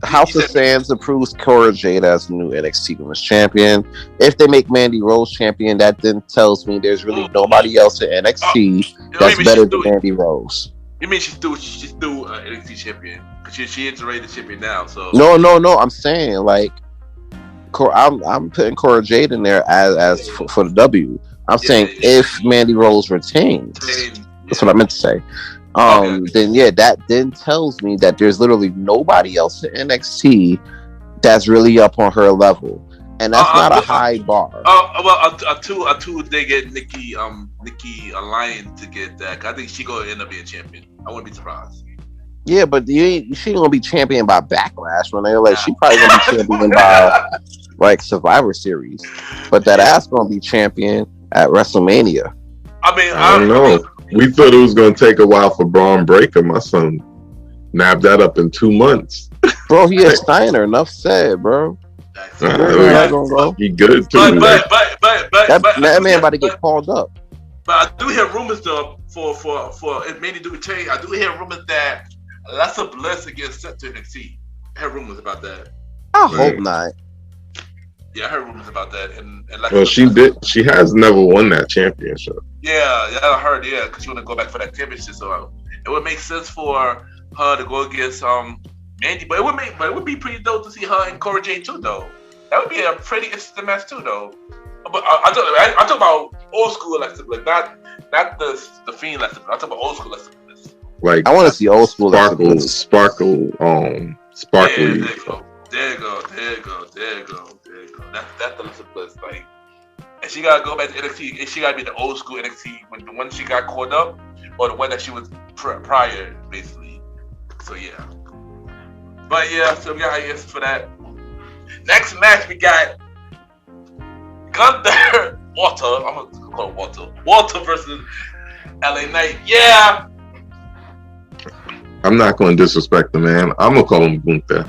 Speaker 4: House of Sands approves Cora Jade as the new NXT Women's Champion. If they make Mandy Rose champion, that then tells me there's really nobody else in NXT that's better than Mandy Rose.
Speaker 1: You mean she's still NXT champion? Because she is already the champion now. So
Speaker 4: no. I'm saying like, I'm putting Cora Jade in there as for the W. I'm saying if Mandy Rose retains, that's what I meant to say. Then that then tells me that there's literally nobody else in NXT that's really up on her level, and that's not a high bar.
Speaker 1: A two they get Nikki Alliance to get that. I think she gonna end up being champion. I wouldn't be surprised.
Speaker 4: Yeah, but she ain't gonna be champion by Backlash when they're like she probably gonna be champion by like Survivor Series, but that ass gonna be champion at WrestleMania.
Speaker 5: I don't know. We thought it was going to take a while for Braun Breaker. My son nabbed that up in 2 months.
Speaker 4: Bro, he a Steiner. Enough said, bro.
Speaker 5: He good too.
Speaker 1: But
Speaker 4: that man about to get called up.
Speaker 1: But I do hear rumors though for if Mandy do change. I do hear rumors that Alexa Bliss gets sent to NXT. I heard rumors about that.
Speaker 4: I hope not.
Speaker 1: Yeah, I heard rumors about that. And
Speaker 5: well, she did. She has never won that championship.
Speaker 1: Yeah, I heard. Yeah, because she want to go back for that championship. So it would make sense for her to go against Mandy, but it would be pretty dope to see her and Cora Jade too, though. That would be a pretty interesting match too, though. But I talk about old school Alexa Bliss, not the Fiend Alexa Bliss. I talk about old school Alexa Bliss.
Speaker 4: Like I want to see old school
Speaker 5: sparkly.
Speaker 1: There you go. That's the Alexa Bliss, like. And she gotta go back to NXT. And she gotta be the old school NXT when the one she got caught up, or the one that she was prior, basically. So yeah. But yeah, so we got ideas for that. Next match we got Gunther Walter. I'm gonna call it Walter. Walter versus LA Knight. Yeah.
Speaker 5: I'm not gonna disrespect the man. I'm gonna call him Gunther.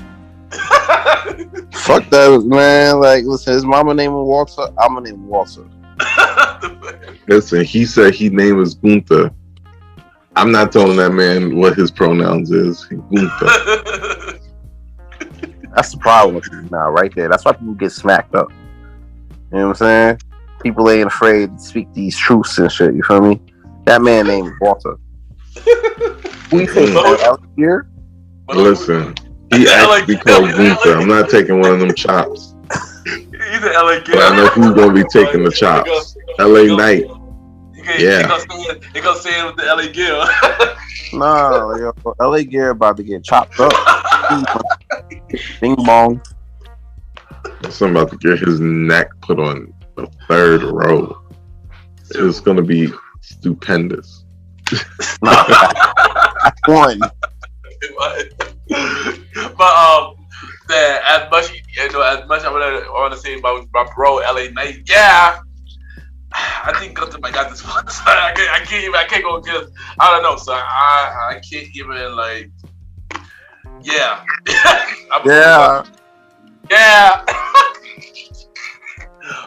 Speaker 4: Fuck that, man. Like, listen, his mama name was Walter. I'm gonna name Walter.
Speaker 5: Listen, he said he name is Gunther. I'm not telling that man what his pronouns is. Gunther.
Speaker 4: That's the problem with you now, right there. That's why people get smacked up. You know what I'm saying? People ain't afraid to speak these truths and shit. You feel me? That man named Walter. Who you think? Here?
Speaker 5: Listen. He actually called Gunther. I'm not taking one of them chops.
Speaker 1: He's an LA Gill.
Speaker 5: But I know who's going to be taking the chops. LA Knight. Yeah.
Speaker 1: He gonna say it with the LA Gill.
Speaker 4: Nah, yo, LA Gear about to get chopped up. Bing bong.
Speaker 5: I'm about to get his neck put on the third row. It's going to be stupendous.
Speaker 4: One.
Speaker 1: But as much I want to say about my bro LA Knight, yeah, I think Gunther might got this one. I can't go against. I don't know, so I can't even like. Yeah. Yeah.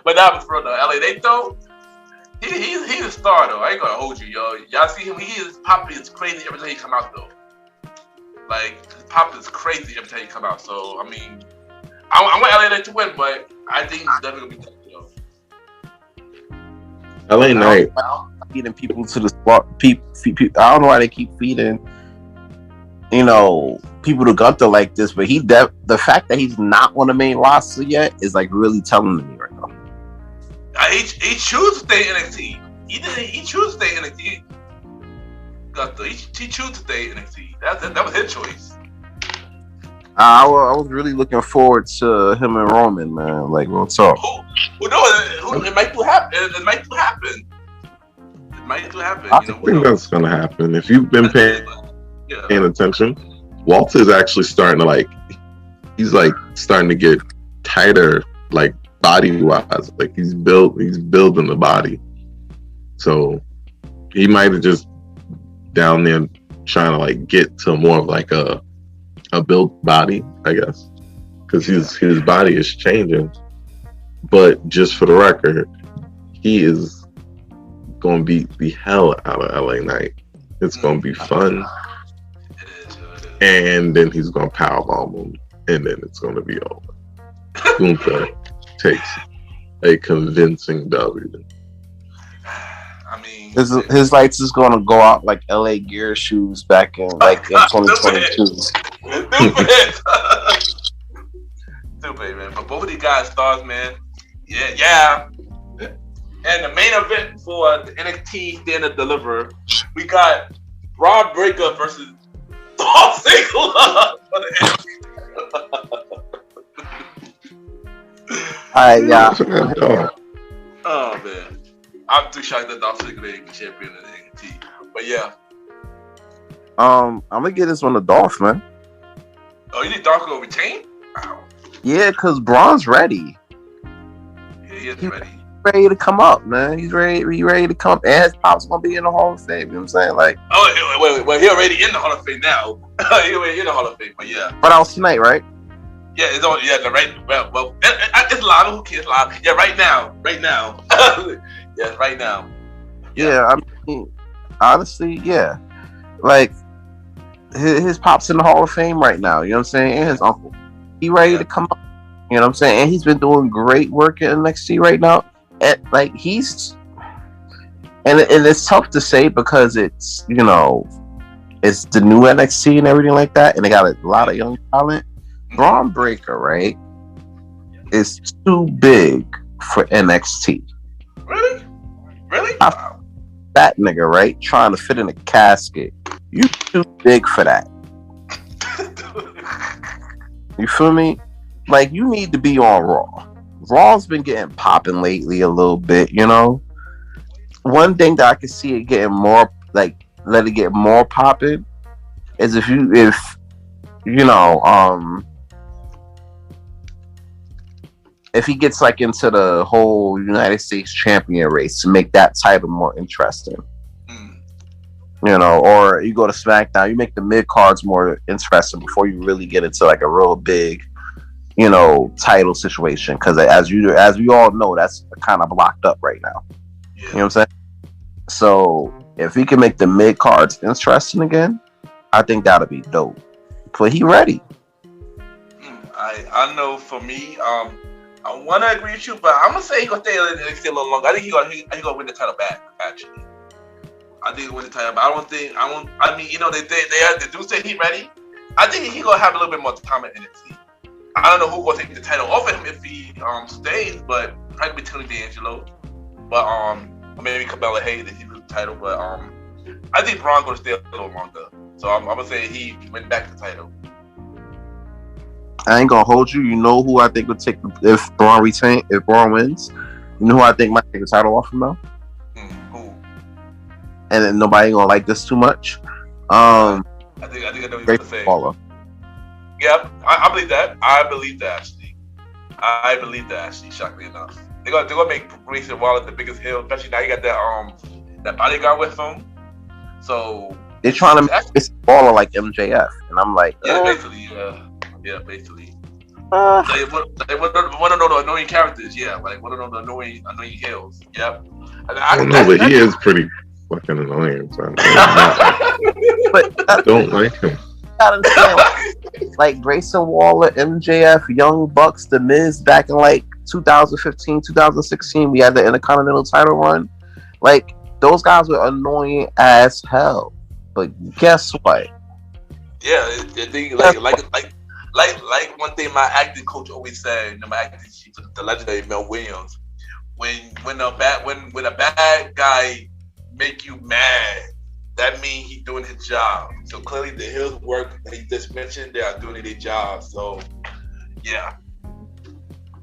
Speaker 1: But that was for the LA Knight though. He's a star though. I ain't gonna hold you, yo. Y'all see him? He is popping. It's crazy every time he come out though. Like, his pop is crazy every time he come out. So, I mean, I want LA Knight to win, but I think it's definitely going to be tough,
Speaker 5: LA Knight.
Speaker 4: Feeding people to the spot. I don't know why they keep feeding, people to Gunther like this, but the fact that he's not on the main roster yet is like really telling me right now.
Speaker 1: He chooses to stay in NXT. He chose to stay in NXT. He chose to stay in NXT. That was his choice.
Speaker 4: I was really looking forward to him and Roman, man. Like, real talk.
Speaker 1: Who knows? It might do happen. It might do happen.
Speaker 5: I think that's gonna happen. If you've been paying attention, Walter's actually starting to he's starting to get tighter, like body wise. Like he's building the body. So he might have just down there trying to get to more of like a built body, I guess, because his body is changing. But just for the record, he is going to beat the hell out of LA Knight. It's going to be fun. And then he's going to powerbomb him, and then it's going to be over. Gunther takes a convincing W.
Speaker 1: I mean,
Speaker 4: his lights is going to go out like LA Gear shoes back in 2022.
Speaker 1: Stupid, man. But both of these guys stars, man. Yeah. And the main event for the NXT Stand and Deliver, we got Braun Breaker versus Dolph Ziggler for the NXT.
Speaker 4: Alright, yeah.
Speaker 1: Oh man, I'm too shocked that Dolph Ziggler is champion of the NXT. But yeah.
Speaker 4: I'm gonna get this one to Dolph, man.
Speaker 1: Oh, you think Dolph will retain? Wow.
Speaker 4: Yeah, cause Braun's ready.
Speaker 1: Yeah, he is ready.
Speaker 4: Ready to come up, man. He's ready to come up. And his pop's gonna be in the Hall of Fame. You know what I'm saying? Like,
Speaker 1: wait. He already in the Hall of Fame now. He already in the Hall of Fame, but yeah.
Speaker 4: But that was tonight, right?
Speaker 1: Yeah, it's on. Yeah, right. Well, it's live. Who cares? Live. Yeah, right now. Yeah, right now.
Speaker 4: Yeah, I mean, honestly, yeah. Like, his pop's in the Hall of Fame right now. You know what I'm saying? And his uncle, he ready to come up. You know what I'm saying? And he's been doing great work in NXT right now. And it's tough to say because it's, it's the new NXT and everything like that, and they got a lot of young talent. Braun Breaker, right, is too big for NXT.
Speaker 1: Really?
Speaker 4: That nigga, right, trying to fit in a casket. You too big for that. You feel me? Like, you need to be on Raw. Raw's been getting popping lately a little bit, One thing that I can see it getting more, let it get more popping, is if he gets into the whole United States champion race to make that title more interesting. Or you go to SmackDown, you make the mid cards more interesting before you really get into a real big title situation, because as we all know, that's kind of blocked up right now. You know what I'm saying? So if he can make the mid cards interesting again, I think that'll be dope. But he ready.
Speaker 1: I know for me, I want to agree with you, but I'm gonna say he's gonna stay in NXT a little longer. I think he's gonna win the title back. Actually, I think he'll win the title, but they do say he's ready. I think he's gonna have a little bit more time at NXT. I don't know who's gonna take the title off of him if he stays, but probably Tony D'Angelo. But or maybe Cabela Hayes if he loses the title. But I think Braun's gonna stay a little longer. So I'm gonna say he went back the title.
Speaker 4: I ain't gonna hold you. You know who I think would take if Braun wins. You know who I think might take the title off him though.
Speaker 1: Who?
Speaker 4: And then nobody gonna like this too much.
Speaker 1: I think I know what you're gonna say.
Speaker 4: Paula.
Speaker 1: Yeah, I believe that. I believe that actually. Shockingly enough, they're gonna make Grayson Waller the biggest heel, especially now he got that bodyguard with him. So
Speaker 4: they're trying to make this Waller like MJF, and I'm like,
Speaker 1: basically. They want to know the annoying characters, want to know the annoying heels. Yep.
Speaker 5: I don't know, but he is pretty fucking annoying. So I don't like him.
Speaker 4: Like Grayson Waller, MJF, Young Bucks, The Miz back in 2015, 2016, we had the Intercontinental title run. Like, those guys were annoying as hell. But guess what?
Speaker 1: Yeah, I think like one thing my acting coach always said, my acting chief, the legendary Mel Williams, when a bad guy make you mad, that means he's doing his job. So clearly the Hills work that he just mentioned, they are doing their job. So yeah.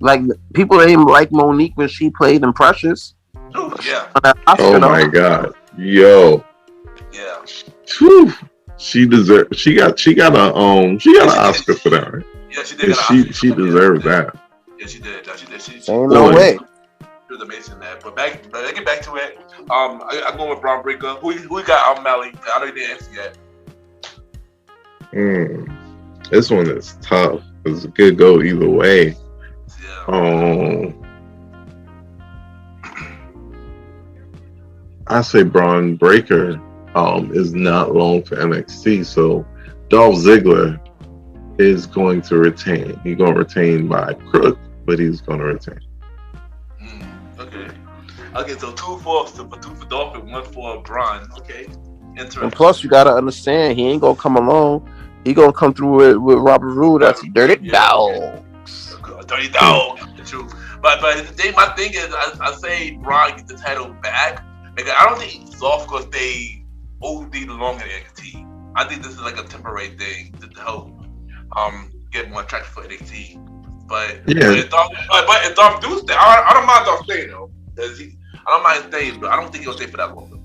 Speaker 4: Like people didn't like Monique when she played in Precious.
Speaker 1: Ooh, yeah.
Speaker 5: Oh my God. Yo.
Speaker 1: Yeah.
Speaker 5: Whew. She deserves. She got an Oscar for that. Right?
Speaker 1: Yeah, she did.
Speaker 5: She deserves that.
Speaker 1: Yeah, she did. She
Speaker 4: Ain't no way.
Speaker 1: She was amazing in that. But get back to it. I'm going with Braun Breaker. Who got Mally? I don't even answer yet.
Speaker 5: This one is tough. It could go either way.
Speaker 1: Yeah.
Speaker 5: I say Braun Breaker is not long for NXT, so Dolph Ziggler is going to retain. He's going to retain by crook, but he's going to retain.
Speaker 1: Okay, so 2 for Dolph and 1 for Braun. Okay, interesting.
Speaker 4: And plus, you gotta understand, he ain't gonna come alone. He gonna come through with Robert Roode. That's dirty dog.
Speaker 1: Dirty dog. True. But my thing is, I say Braun gets the title back because I don't think Dolph gonna stay OD long in NXT. I think this is like a temporary thing to help get more traction for NXT. But if Dolph do stay, I don't mind Dolph staying though. I don't mind staying, but I don't think he'll stay for that long.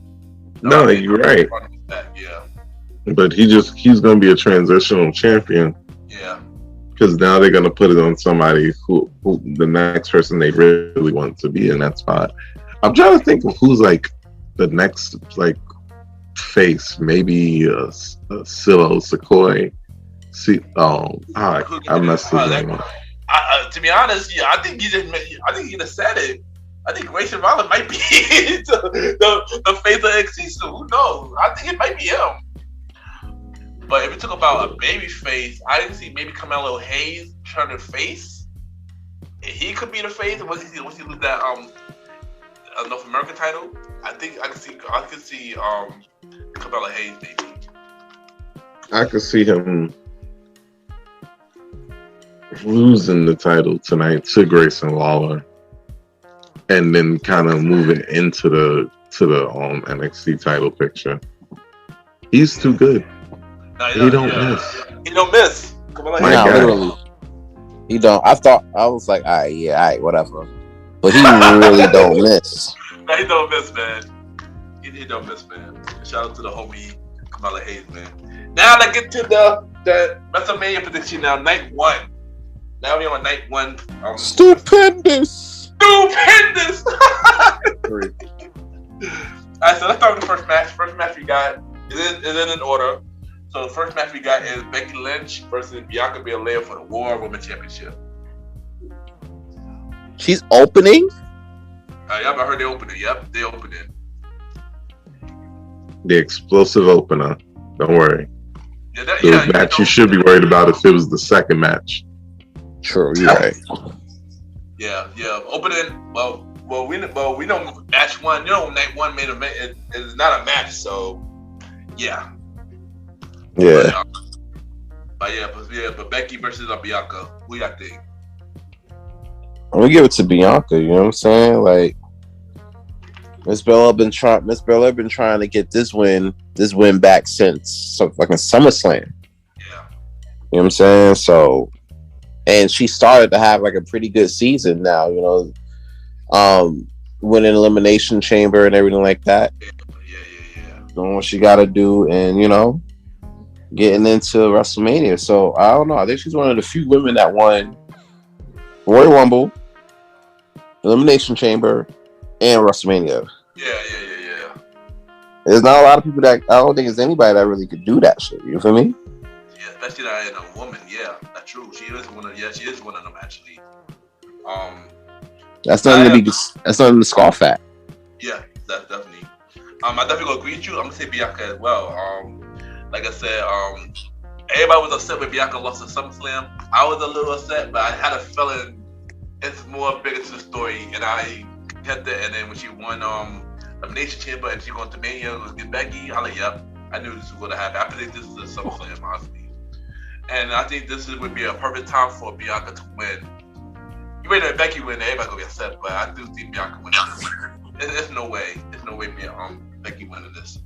Speaker 5: No, you're right.
Speaker 1: Yeah.
Speaker 5: But he's going to be a transitional champion.
Speaker 1: Yeah.
Speaker 5: Because now they're going to put it on somebody who the next person they really want to be in that spot. I'm trying to think of who's like the next like face. Maybe Silo Sequoia. I messed his name up.
Speaker 1: To be honest, yeah, I think you just said it. I think Grayson Waller might be the face of NXT, so who knows? I think it might be him. But if we talk about a baby face, I didn't see maybe Carmelo Hayes turn the face. He could be the face. Once he lose that North American title, I think I could see Carmelo Hayes maybe.
Speaker 5: I could see him losing the title tonight to Grayson Waller. And then kind of moving into the NXT title picture. He's too good.
Speaker 1: No,
Speaker 5: he don't miss.
Speaker 1: He don't miss. Come on,
Speaker 4: literally. He don't. I was like, all right, whatever. But he really don't miss.
Speaker 1: No, he don't miss, man. He don't miss, man. Shout out to the homie Kamala Hayes, man. Now let's get to the WrestleMania prediction now. Night 1. Now we're on night 1.
Speaker 4: Stupendous.
Speaker 1: Alright, so let's start with the first match. First match we got is in order. So the first match we got is Becky Lynch versus Bianca Belair for the War Women Championship.
Speaker 4: She's opening?
Speaker 1: Yep, I heard they opened it. Yep, they opened it.
Speaker 5: The explosive opener. Don't worry. The match you should be worried about if it was the second match.
Speaker 4: True, you're right.
Speaker 1: Yeah. Opening. Well, we know match 1. You know, night 1 main event is not a match, so yeah.
Speaker 4: Yeah.
Speaker 1: But Becky versus Bianca. Who y'all think?
Speaker 4: I'm gonna give it to Bianca. You know what I'm saying? Like Miss Bella been trying to get this win back since fucking SummerSlam.
Speaker 1: Yeah.
Speaker 4: You know what I'm saying? So. And she started to have like a pretty good season now, you know, winning Elimination Chamber and everything like that.
Speaker 1: Yeah.
Speaker 4: Doing what she got to do, and you know, getting into WrestleMania. So I don't know. I think she's one of the few women that won Royal Rumble, Elimination Chamber, and WrestleMania.
Speaker 1: Yeah.
Speaker 4: There's not a lot of people that I don't think there's anybody that really could do that shit. You feel me?
Speaker 1: Yeah, especially that in a woman. Yeah, that's true. She is one of them actually.
Speaker 4: That's nothing to scoff at.
Speaker 1: Yeah, that's definitely. I definitely gonna agree with you. I'm gonna say Bianca as well. Like I said, everybody was upset when Bianca lost to SummerSlam. I was a little upset, but I had a feeling it's more bigger to the story, and I kept it. And then when she won Elimination Chamber and she went to Mania to get Becky, I like, yep, I knew this was gonna happen. I predicted this is a SummerSlam, honestly. And I think this would be a perfect time for Bianca to win. You may know Becky win, everybody gonna be upset, but I do think Bianca winning this. There's no way. There's no way Becky winning this.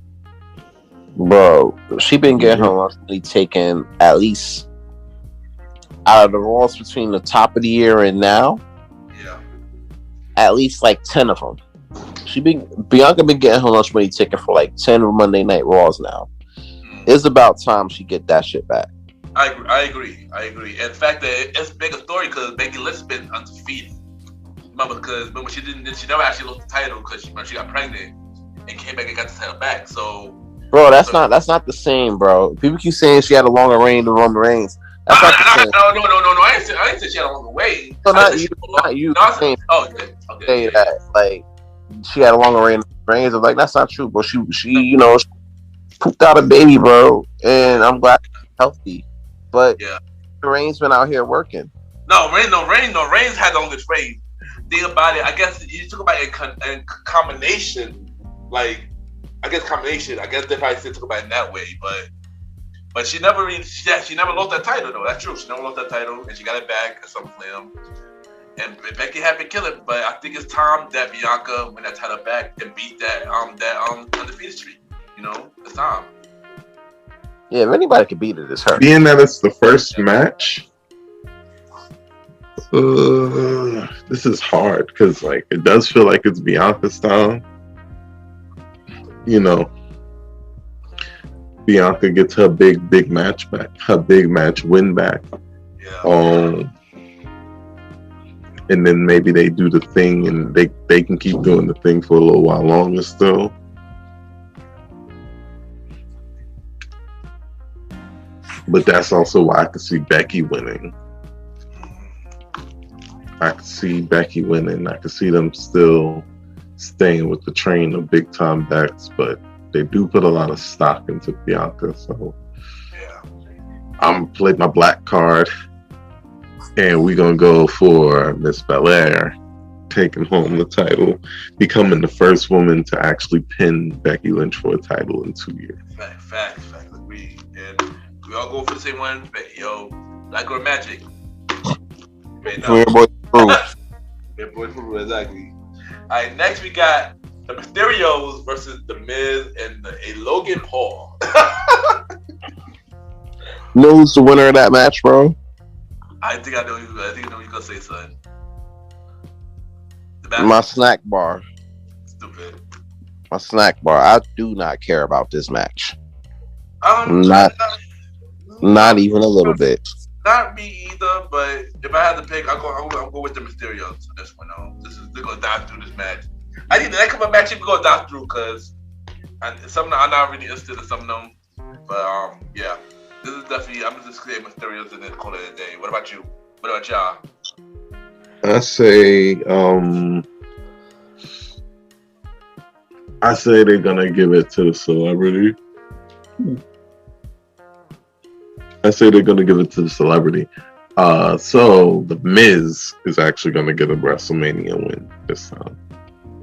Speaker 4: Bro, she been getting her monthly taken at least out of the Raws between the top of the year and now.
Speaker 1: Yeah.
Speaker 4: At least like 10 of them. Bianca been getting her lunch money ticket for like 10 Monday Night Raws now. It's about time she get that shit back.
Speaker 1: I agree. In fact, it's a bigger story because Becky Lynch been undefeated. Remember, she never actually lost the title because she got pregnant and came back and got the title back. So,
Speaker 4: bro, that's not the same, bro. People keep saying she had a longer reign than Roman Reigns. That's not the same.
Speaker 1: No. I ain't say she had a longer reign.
Speaker 4: So not you. Okay. Say that like she had a longer reign than Reigns. I'm like, that's not true, bro. She she pooped out a baby, bro, and I'm glad she's healthy. But Reigns been out here working.
Speaker 1: No, Reigns had the longest reign. Think about it. I guess you talk about it in combination. Like, I guess they probably still talk about it in that way. But she never lost that title though. That's true. She never lost that title, and she got it back at SummerSlam. And Becky had been killing, but I think it's time that Bianca win that title back and beat that undefeated streak. It's time.
Speaker 4: Yeah, if anybody could beat it, it's her.
Speaker 5: Being that it's the first match, this is hard because like it does feel like it's Bianca's style. Bianca gets her big match back, her big match win back.
Speaker 1: Yeah.
Speaker 5: And then maybe they do the thing and they can keep doing the thing for a little while longer still. But that's also why I could see Becky winning. I could see them still staying with the train of big time backs, but they do put a lot of stock into Bianca. So I'm play my black card, and we're gonna go for Miss Belair taking home the title, becoming the first woman to actually pin Becky Lynch for a title in 2 years.
Speaker 1: Facts, agree. And we all go for the same one. Black or Magic.
Speaker 4: Premiere Boyz For,
Speaker 1: exactly. All right, next we got the Mysterios versus the Miz and a Logan Paul.
Speaker 4: Know who's the winner of that match, bro?
Speaker 1: I think I know you're gonna say something.
Speaker 4: My snack bar.
Speaker 1: Stupid.
Speaker 4: My snack bar. I do not care about this match. Not even a little bit.
Speaker 1: Not me either, but if I had to pick, I'll go with the Mysterios for this one. They're gonna dive through this match. I think the next couple of matches we're gonna dive through because some I'm not really interested in some of them. But yeah, this is definitely I'm just saying Mysterios and then call it a day. What about you? What about y'all?
Speaker 5: I say they're gonna give it to the celebrity. So the Miz is actually going to get a WrestleMania win this time.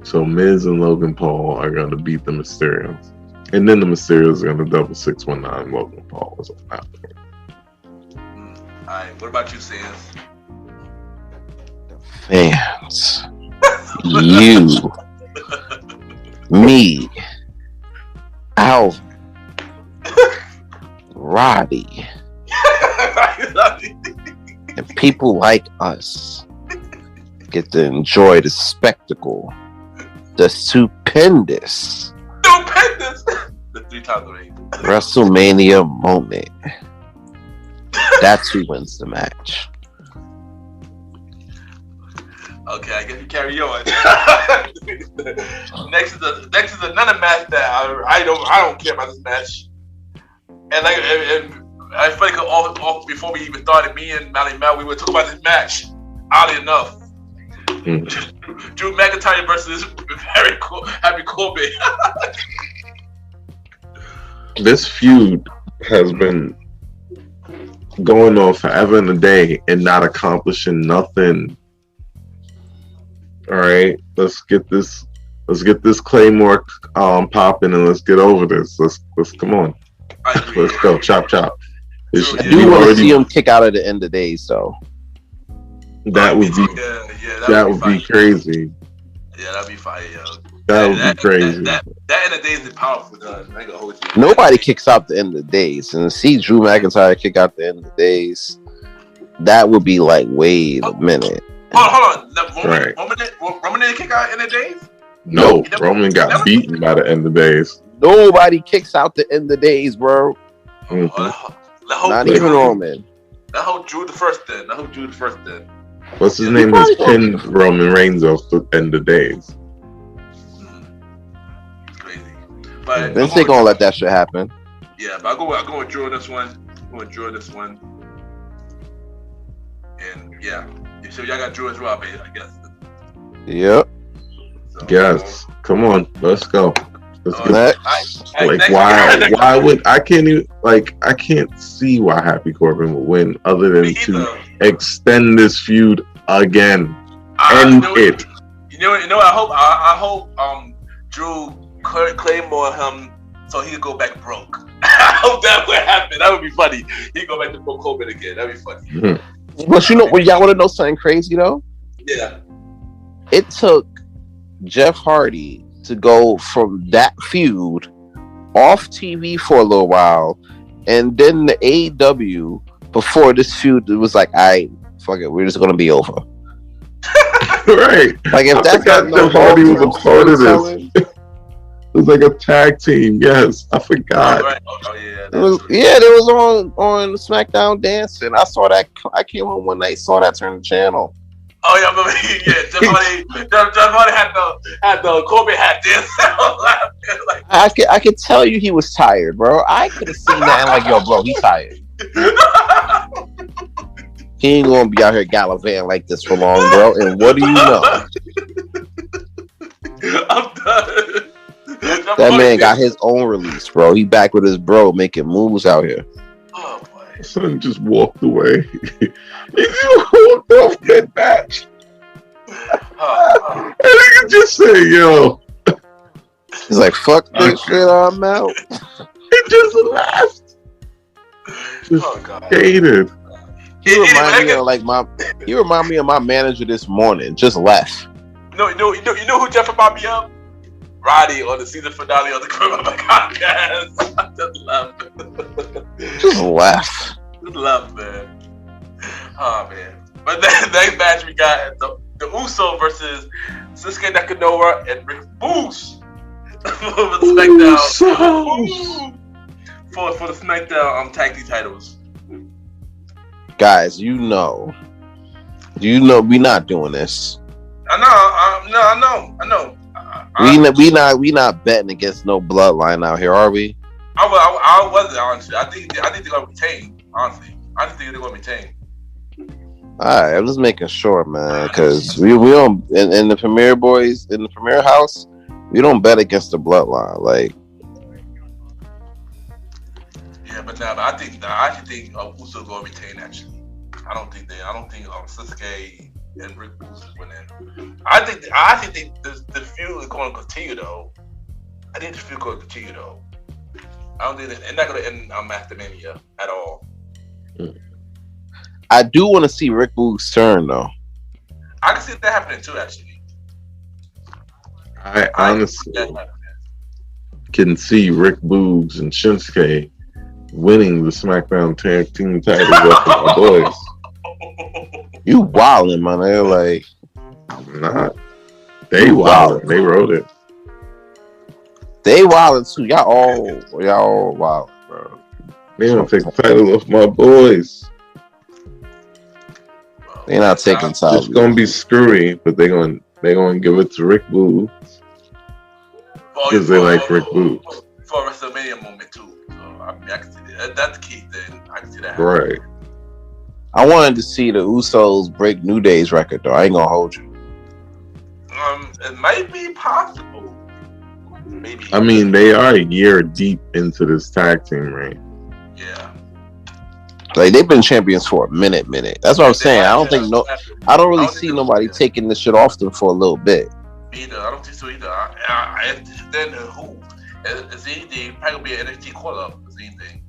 Speaker 5: So Miz and Logan Paul are going to beat the Mysterios. And then the Mysterios are going to double 619 Logan Paul was after.
Speaker 1: Alright, what about you, Sans?
Speaker 4: Fans. You. Me. Alvin. Roddy. And people like us get to enjoy the spectacle, the stupendous
Speaker 1: the 3 times ring
Speaker 4: WrestleMania moment. That's who wins the match.
Speaker 1: Okay, I guess you carry on. Next is another match that I don't care about this match. And I feel like all before we even started, me and Malimal, we were talking about this match. Oddly enough, Drew McIntyre versus Happy Corbin.
Speaker 5: This feud has been going on forever and a day and not accomplishing nothing. All right, let's get this Claymore popping and let's get over this. Let's come on. Let's go, chop.
Speaker 4: I do want to see him kick out at the end of days, though.
Speaker 5: That would be that would be crazy.
Speaker 1: Yeah, that'd be fire, yo.
Speaker 5: That would be crazy.
Speaker 1: That end of days is powerful, dog. I ain't gonna hold you.
Speaker 4: Nobody kicks out the end of the days, and to see Drew McIntyre kick out the end of the days, that would be like, wait a minute.
Speaker 1: Hold on.
Speaker 5: Right.
Speaker 1: Roman didn't kick out in the days?
Speaker 5: No, Roman got beaten by the end of days.
Speaker 4: Nobody kicks out the end of the days, bro.
Speaker 5: Mm-hmm.
Speaker 4: Not even Roman.
Speaker 1: That whole Drew the first then.
Speaker 5: What's his name? Has pinned Roman Reigns off the end of days.
Speaker 1: It's crazy. But
Speaker 4: Vince ain't gonna let that shit happen.
Speaker 1: Yeah, but I go with Drew on this one. And yeah. So y'all got Drew as well, baby, I guess.
Speaker 4: Yep.
Speaker 1: So,
Speaker 5: Yes. Come on, let's go. Let's go.
Speaker 4: Next.
Speaker 5: Like why would I can't even I can't see why Happy Corbin would win other than to extend this feud again. End it.
Speaker 1: You know I hope Drew Claymore him so he could go back broke. I hope that would happen. That would be funny. He'd go back to Broke Corbin again. That'd be funny.
Speaker 5: Mm-hmm.
Speaker 4: But you know what, y'all want to know something crazy though?
Speaker 1: Yeah.
Speaker 4: It took Jeff Hardy to go from that feud off TV for a little while, and then the AEW before this feud, it was like, alright, fuck it, we're just gonna be over.
Speaker 5: Right.
Speaker 4: Like if that's not
Speaker 5: Jeff Hardy was a part of this. It was like a tag team. Yes, I forgot.
Speaker 1: Right. Oh yeah.
Speaker 4: They was on SmackDown dancing. I saw that. I came home one night, saw that, turn the channel.
Speaker 1: Oh yeah, Jeff Hardy had the Corbin hat dancing. Like,
Speaker 4: I could tell you he was tired, bro. I could have seen that and like, yo, bro, he tired. He ain't gonna be out here gallivanting like this for long, bro. And what do you know?
Speaker 1: I'm done.
Speaker 4: That man got his own release, bro. He back with his bro making moves out here.
Speaker 1: Oh boy.
Speaker 5: Son just walked away. He just walked off that match. And he can just say, yo.
Speaker 4: He's like, fuck this shit, I'm out.
Speaker 5: He just left. Just hated.
Speaker 4: He remind me of my manager this morning. Just left.
Speaker 1: You know who Jeff remind me of? Roddy on the season finale of the Premiere Boyz Podcast.
Speaker 4: Just left.
Speaker 1: Just left, man. Oh man. But the next match we got the Uso versus Shinsuke Nakamura and Rick Boogs for the SmackDown. For the SmackDown tag team titles.
Speaker 4: Guys, you know we not doing this.
Speaker 1: I know.
Speaker 4: We not betting against no bloodline out here, are we?
Speaker 1: I wasn't, honestly. I think they're gonna retain. Honestly, I just think they're gonna retain.
Speaker 4: All right, I'm just making sure, man, because we don't in the Premiere Boyz in the Premiere house. We don't bet against the bloodline, like.
Speaker 1: Yeah, but I actually think Uso gonna retain. Actually, I don't think Shinsuke and Rick Boogs is winning. I actually think the feud is going to continue though. I don't think they're not going to end Mastermania at all.
Speaker 4: I do want to see Rick Boogs turn though.
Speaker 1: I can see that happening too. Actually,
Speaker 5: I honestly can see Rick Boogs and Shinsuke winning the SmackDown Tag Team titles off of my boys.
Speaker 4: You wildin', man. They're like,
Speaker 5: I'm not. They wildin'. They wrote it.
Speaker 4: They wildin' too. Y'all all wild, bro.
Speaker 5: They don't take the title off my boys.
Speaker 4: They're not taking titles.
Speaker 5: It's gonna be screwy, but they're gonna give it to Rick Boogs because they like Rick Boogs
Speaker 1: for a WrestleMania moment too. So I can see that. That's the key thing. I can see that.
Speaker 5: Right.
Speaker 4: I wanted to see the Usos break New Day's record, though. I ain't gonna hold you.
Speaker 1: It might be possible. Maybe.
Speaker 5: I mean, they are a year deep into this tag team reign.
Speaker 1: Yeah.
Speaker 4: Like they've been champions for a minute. That's what I'm saying. I don't really see nobody taking this shit off them for a little bit.
Speaker 1: Either I don't think so either. Then who? Is anything probably be an NXT call up? Is anything?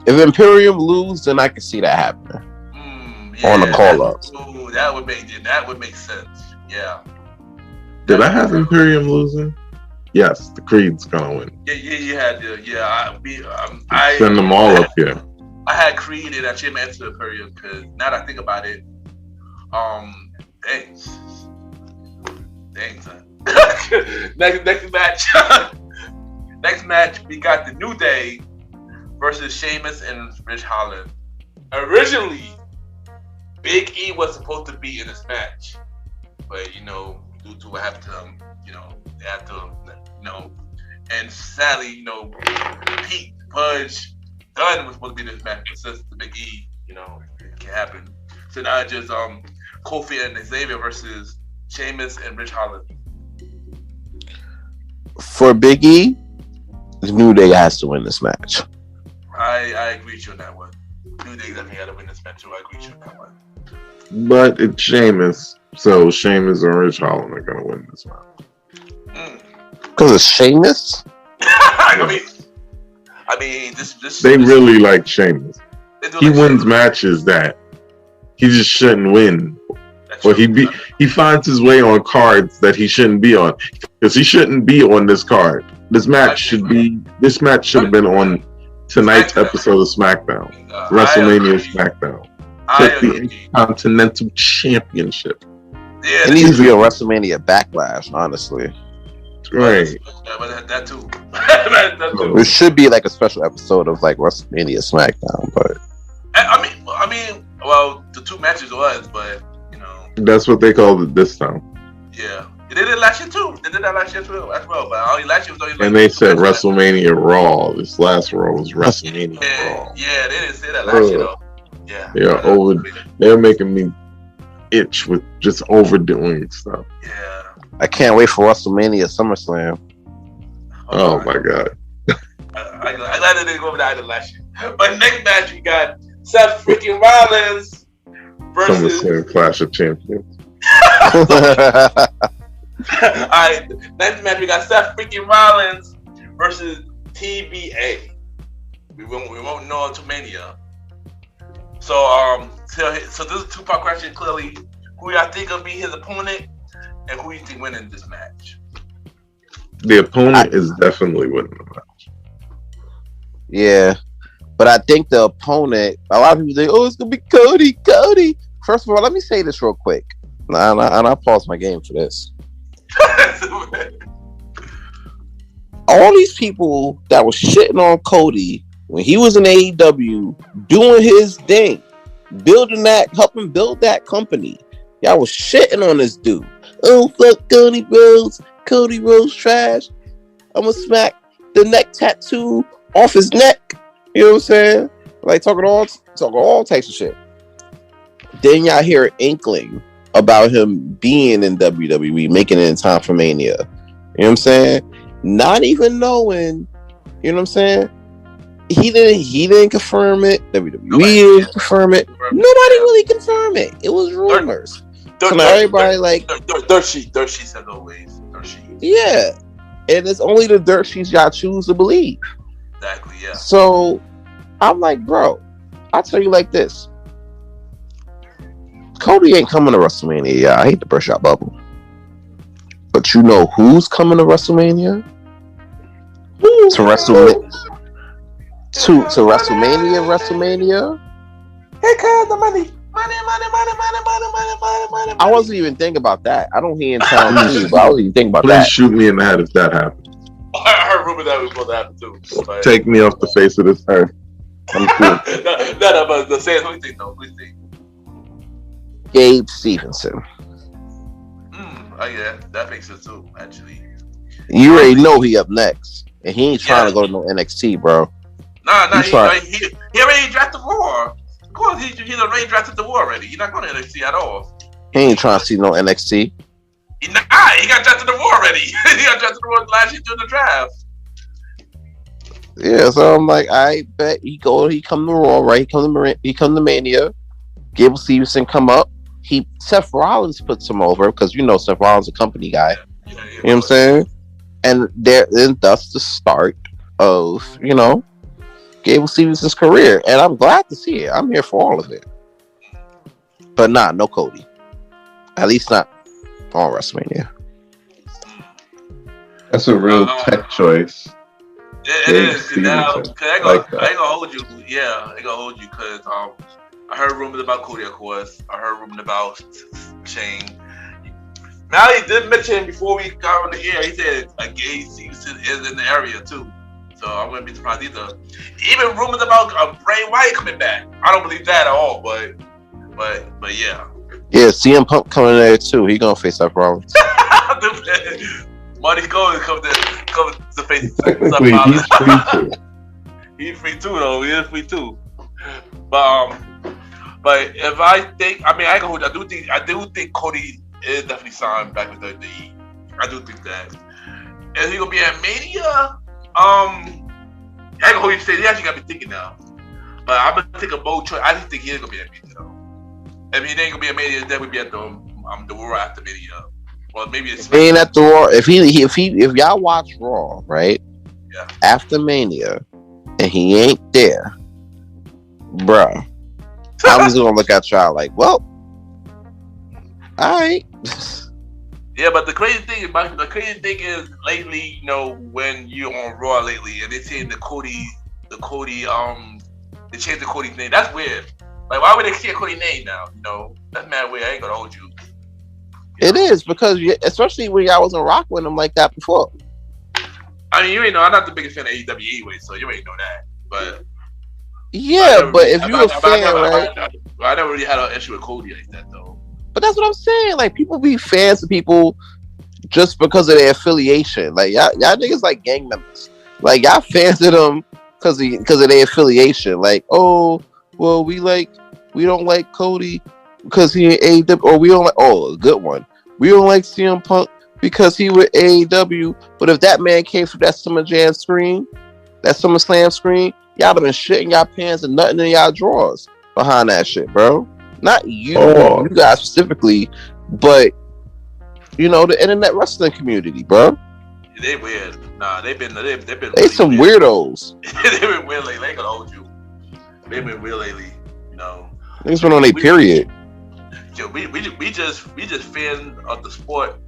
Speaker 4: If Imperium lose, then I can see that happening. on the call-ups.
Speaker 1: That would make sense. Yeah.
Speaker 5: Did I have Imperium losing? Yes, the Creed's gonna win.
Speaker 1: Yeah, you had to. Yeah,
Speaker 5: I send them all up here.
Speaker 1: I had Creed and I changed my answer to Imperium because now that I think about it, dang, son. Next match, we got the New Day versus Sheamus and Rich Holland. Originally, Big E was supposed to be in this match, but due to what happened to him, they had to, and sadly, Pete, Pudge, Dunn was supposed to be in this match, but since the Big E, it can't happen. So now it's just Kofi and Xavier versus Sheamus and Rich Holland.
Speaker 4: For Big E, the New Day has to win this match.
Speaker 1: I agree with you on that one. New Day definitely got to win this match too. I agree with you on that one.
Speaker 5: But it's Sheamus, so Sheamus and Rich Holland are gonna win this match.
Speaker 4: Because it's Sheamus?
Speaker 1: I mean, this.
Speaker 5: They really like Sheamus. He wins matches that he just shouldn't win. Or he finds his way on cards that he shouldn't be on. Because he shouldn't be on this card. This match should have been on tonight's episode of SmackDown. WrestleMania SmackDown. Take the Intercontinental Championship.
Speaker 1: Yeah,
Speaker 4: it needs to be a WrestleMania Backlash, honestly.
Speaker 5: Right.
Speaker 1: That too.
Speaker 4: It should be like a special episode of like WrestleMania SmackDown, but
Speaker 1: I mean, well, the two matches was, but
Speaker 5: that's what they called it this time.
Speaker 1: Yeah, they did it last year too. They did that last year too as well. But only last year was only. Like,
Speaker 5: and they said WrestleMania Raw. This last Raw was WrestleMania Raw.
Speaker 1: Yeah, they didn't say that last year though. Yeah.
Speaker 5: They're making me itch with just overdoing stuff.
Speaker 1: Yeah.
Speaker 4: I can't wait for WrestleMania SummerSlam.
Speaker 5: Oh my god.
Speaker 1: I'm glad they didn't go over that last year. But next match we got Seth freaking Rollins versus
Speaker 5: SummerSlam Clash of Champions.
Speaker 1: Alright, next match we got Seth freaking Rollins versus TBA. We won't know until Mania. So this is a two-part question. Clearly, who y'all think will be his opponent, and who you think winning this match?
Speaker 5: The opponent is definitely winning the match.
Speaker 4: Yeah, but I think the opponent. A lot of people think, "Oh, it's gonna be Cody." Cody. First of all, let me say this real quick, and I pause my game for this. All these people that was shitting on Cody when he was in AEW, doing his thing, helping build that company, y'all was shitting on this dude. Oh, fuck Cody Rhodes. Cody Rhodes trash. I'm gonna smack the neck tattoo off his neck. You know what I'm saying? Like talking all types of shit. Then y'all hear an inkling about him being in WWE, making it in time for Mania. You know what I'm saying? Not even knowing, you know what I'm saying? He didn't confirm it. WWE didn't confirm it. Nobody really confirmed it. It was rumors. So now everybody like
Speaker 1: dirt sheets as always. Dirt sheets.
Speaker 4: Yeah. And it's only the dirt sheets y'all choose to believe.
Speaker 1: Exactly, yeah.
Speaker 4: So I'm like, bro, I'll tell you like this. Cody ain't coming to WrestleMania. Yeah, I hate to burst your bubble. But you know who's coming to WrestleMania? To WrestleMania.
Speaker 1: Here comes the money. Money.
Speaker 4: I wasn't even thinking about that. I don't hear in town too, but I wasn't even thinking about that.
Speaker 5: Please shoot me in the head if that happens.
Speaker 1: I heard rumor that was supposed to happen too. But...
Speaker 5: Take me off the face of this earth. I'm cool.
Speaker 1: no, but the same. Who do you think though? Who do you think?
Speaker 4: Gabe Stevenson.
Speaker 1: Oh yeah, that makes sense too. Actually,
Speaker 4: you already know he up next, and he ain't trying to go to no NXT, bro.
Speaker 1: Nah, he already drafted the war. Of course, he's already drafted the war already. He's not going to NXT at all.
Speaker 4: He ain't trying to see no NXT.
Speaker 1: He got drafted the war already. He got drafted the war last year during the draft.
Speaker 4: Yeah, so I'm like, I bet he come to Raw, right? He come to Mania. Gable Stevenson come up. Seth Rollins puts him over because you know Seth Rollins a company guy. You know what I'm saying? And then thus the start of Gable Stevenson's career, and I'm glad to see it. I'm here for all of it. But no Cody. At least not on WrestleMania.
Speaker 5: That's a real tech choice.
Speaker 1: It is. Now, I ain't gonna hold you. Yeah, I ain't gonna hold you because I heard rumors about Cody, of course. I heard rumors about Shane. Mally did mention before we got on the air, he said a gay season is in the area too. So I wouldn't be surprised either. Even rumors about Bray Wyatt coming back. I don't believe that at all, but yeah.
Speaker 4: Yeah, CM Punk coming there too. He gonna face Seth Rollins.
Speaker 1: Money goes come to face.
Speaker 5: Technically, he's free too.
Speaker 1: He's free too, though. He is free too. But if I think, I mean, I do think Cody is definitely signed back with WWE. I do think that. Is he gonna be at Mania? I ain't gonna hold you say he actually got me thinking now. But I'm gonna take a bold choice. I just think he is gonna be at Mania though. If he ain't gonna be at Mania, then we'll be at the Raw after Mania. Well, maybe it's
Speaker 4: he ain't at the Raw. If y'all watch Raw, right?
Speaker 1: Yeah.
Speaker 4: After Mania, and he ain't there, bruh. I'm just gonna look at y'all like, well, all right.
Speaker 1: Yeah, but the crazy thing is lately, you know, when you're on Raw lately, and they're saying they changed the Cody's name. That's weird. Like, why would they change Cody's name now? You know, that's mad weird. I ain't gonna hold you.
Speaker 4: It is because, especially when y'all wasn't rocking with him like that before.
Speaker 1: I mean, you ain't know. I'm not the biggest fan of AEW anyway, so you ain't know that. But
Speaker 4: yeah, but if you a fan, right?
Speaker 1: I never really had an issue with Cody like that, though. But
Speaker 4: that's what I'm saying. Like, people be fans of people just because of their affiliation. Like, y'all niggas like gang members. Like, y'all fans of them because of their affiliation. Like, oh, well, we don't like Cody because he in AEW, or we don't like, a good one. We don't like CM Punk because he with AEW. But if that man came from that SummerSlam screen, y'all have been shitting y'all pants and nothing in y'all drawers behind that shit, bro. Not you, you guys specifically, but you know, the internet wrestling community, bro.
Speaker 1: They weird. Nah, they've been
Speaker 4: they
Speaker 1: really
Speaker 4: some
Speaker 1: weird.
Speaker 4: Weirdos.
Speaker 1: They've been weird lately. They ain't gonna hold you. They've been weird lately. You know.
Speaker 4: Niggas been on a period.
Speaker 1: Yo, we just fans of the sport,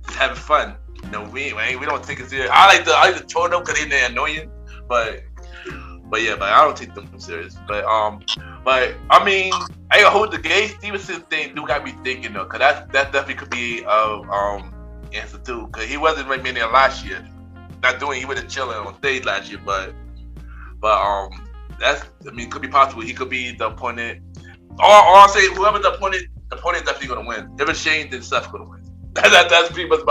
Speaker 1: just having fun. You know, we don't take it serious. I like to troll them because they're annoying, but I don't take them serious. But I mean, I hold the Gay Stevenson thing. Do got me thinking though, because that definitely could be answer too. Because he wasn't right there last year. He wasn't chilling on stage last year, but could be possible. He could be the opponent, or I'll say whoever the opponent definitely gonna win. If it's Shane, then Seth's gonna win. That's pretty much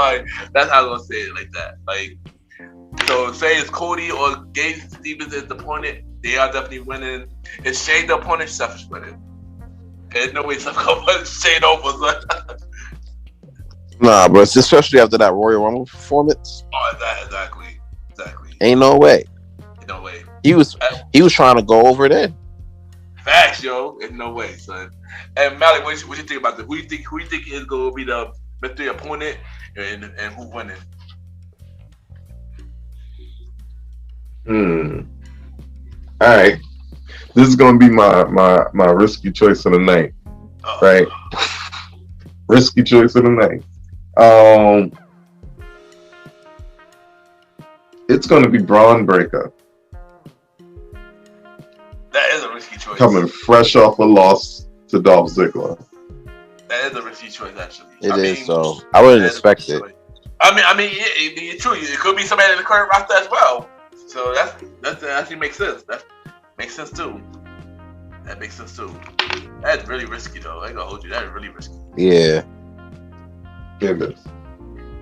Speaker 1: that's how I'm gonna say it like that. Like, so say it's Cody or Gay Stevens is the opponent, they are definitely winning. If Shane the opponent, Seth is winning. There's no way Seth gonna put Shane over. So.
Speaker 4: Nah, bro, especially after that Royal Rumble performance.
Speaker 1: Oh, exactly.
Speaker 4: Ain't no way.
Speaker 1: No way.
Speaker 4: He was trying to go over there.
Speaker 1: Facts, yo. Ain't no way, son. And Malik, what you think about this? Who you think is going to be the mystery opponent and who winning?
Speaker 5: All right. This is going to be my risky choice of the night. Right? Risky choice of the night. It's going to be Braun Breaker.
Speaker 1: That is a risky choice.
Speaker 5: Coming fresh off a loss to Dolph Ziggler.
Speaker 1: That is a risky choice, actually.
Speaker 4: It is, so I wouldn't expect it.
Speaker 1: I mean, it's true. It could be somebody in the current roster as well. So that actually makes sense. That makes sense too. That's really risky, though. I ain't gonna hold you. That is really risky.
Speaker 4: Yeah.
Speaker 5: It is.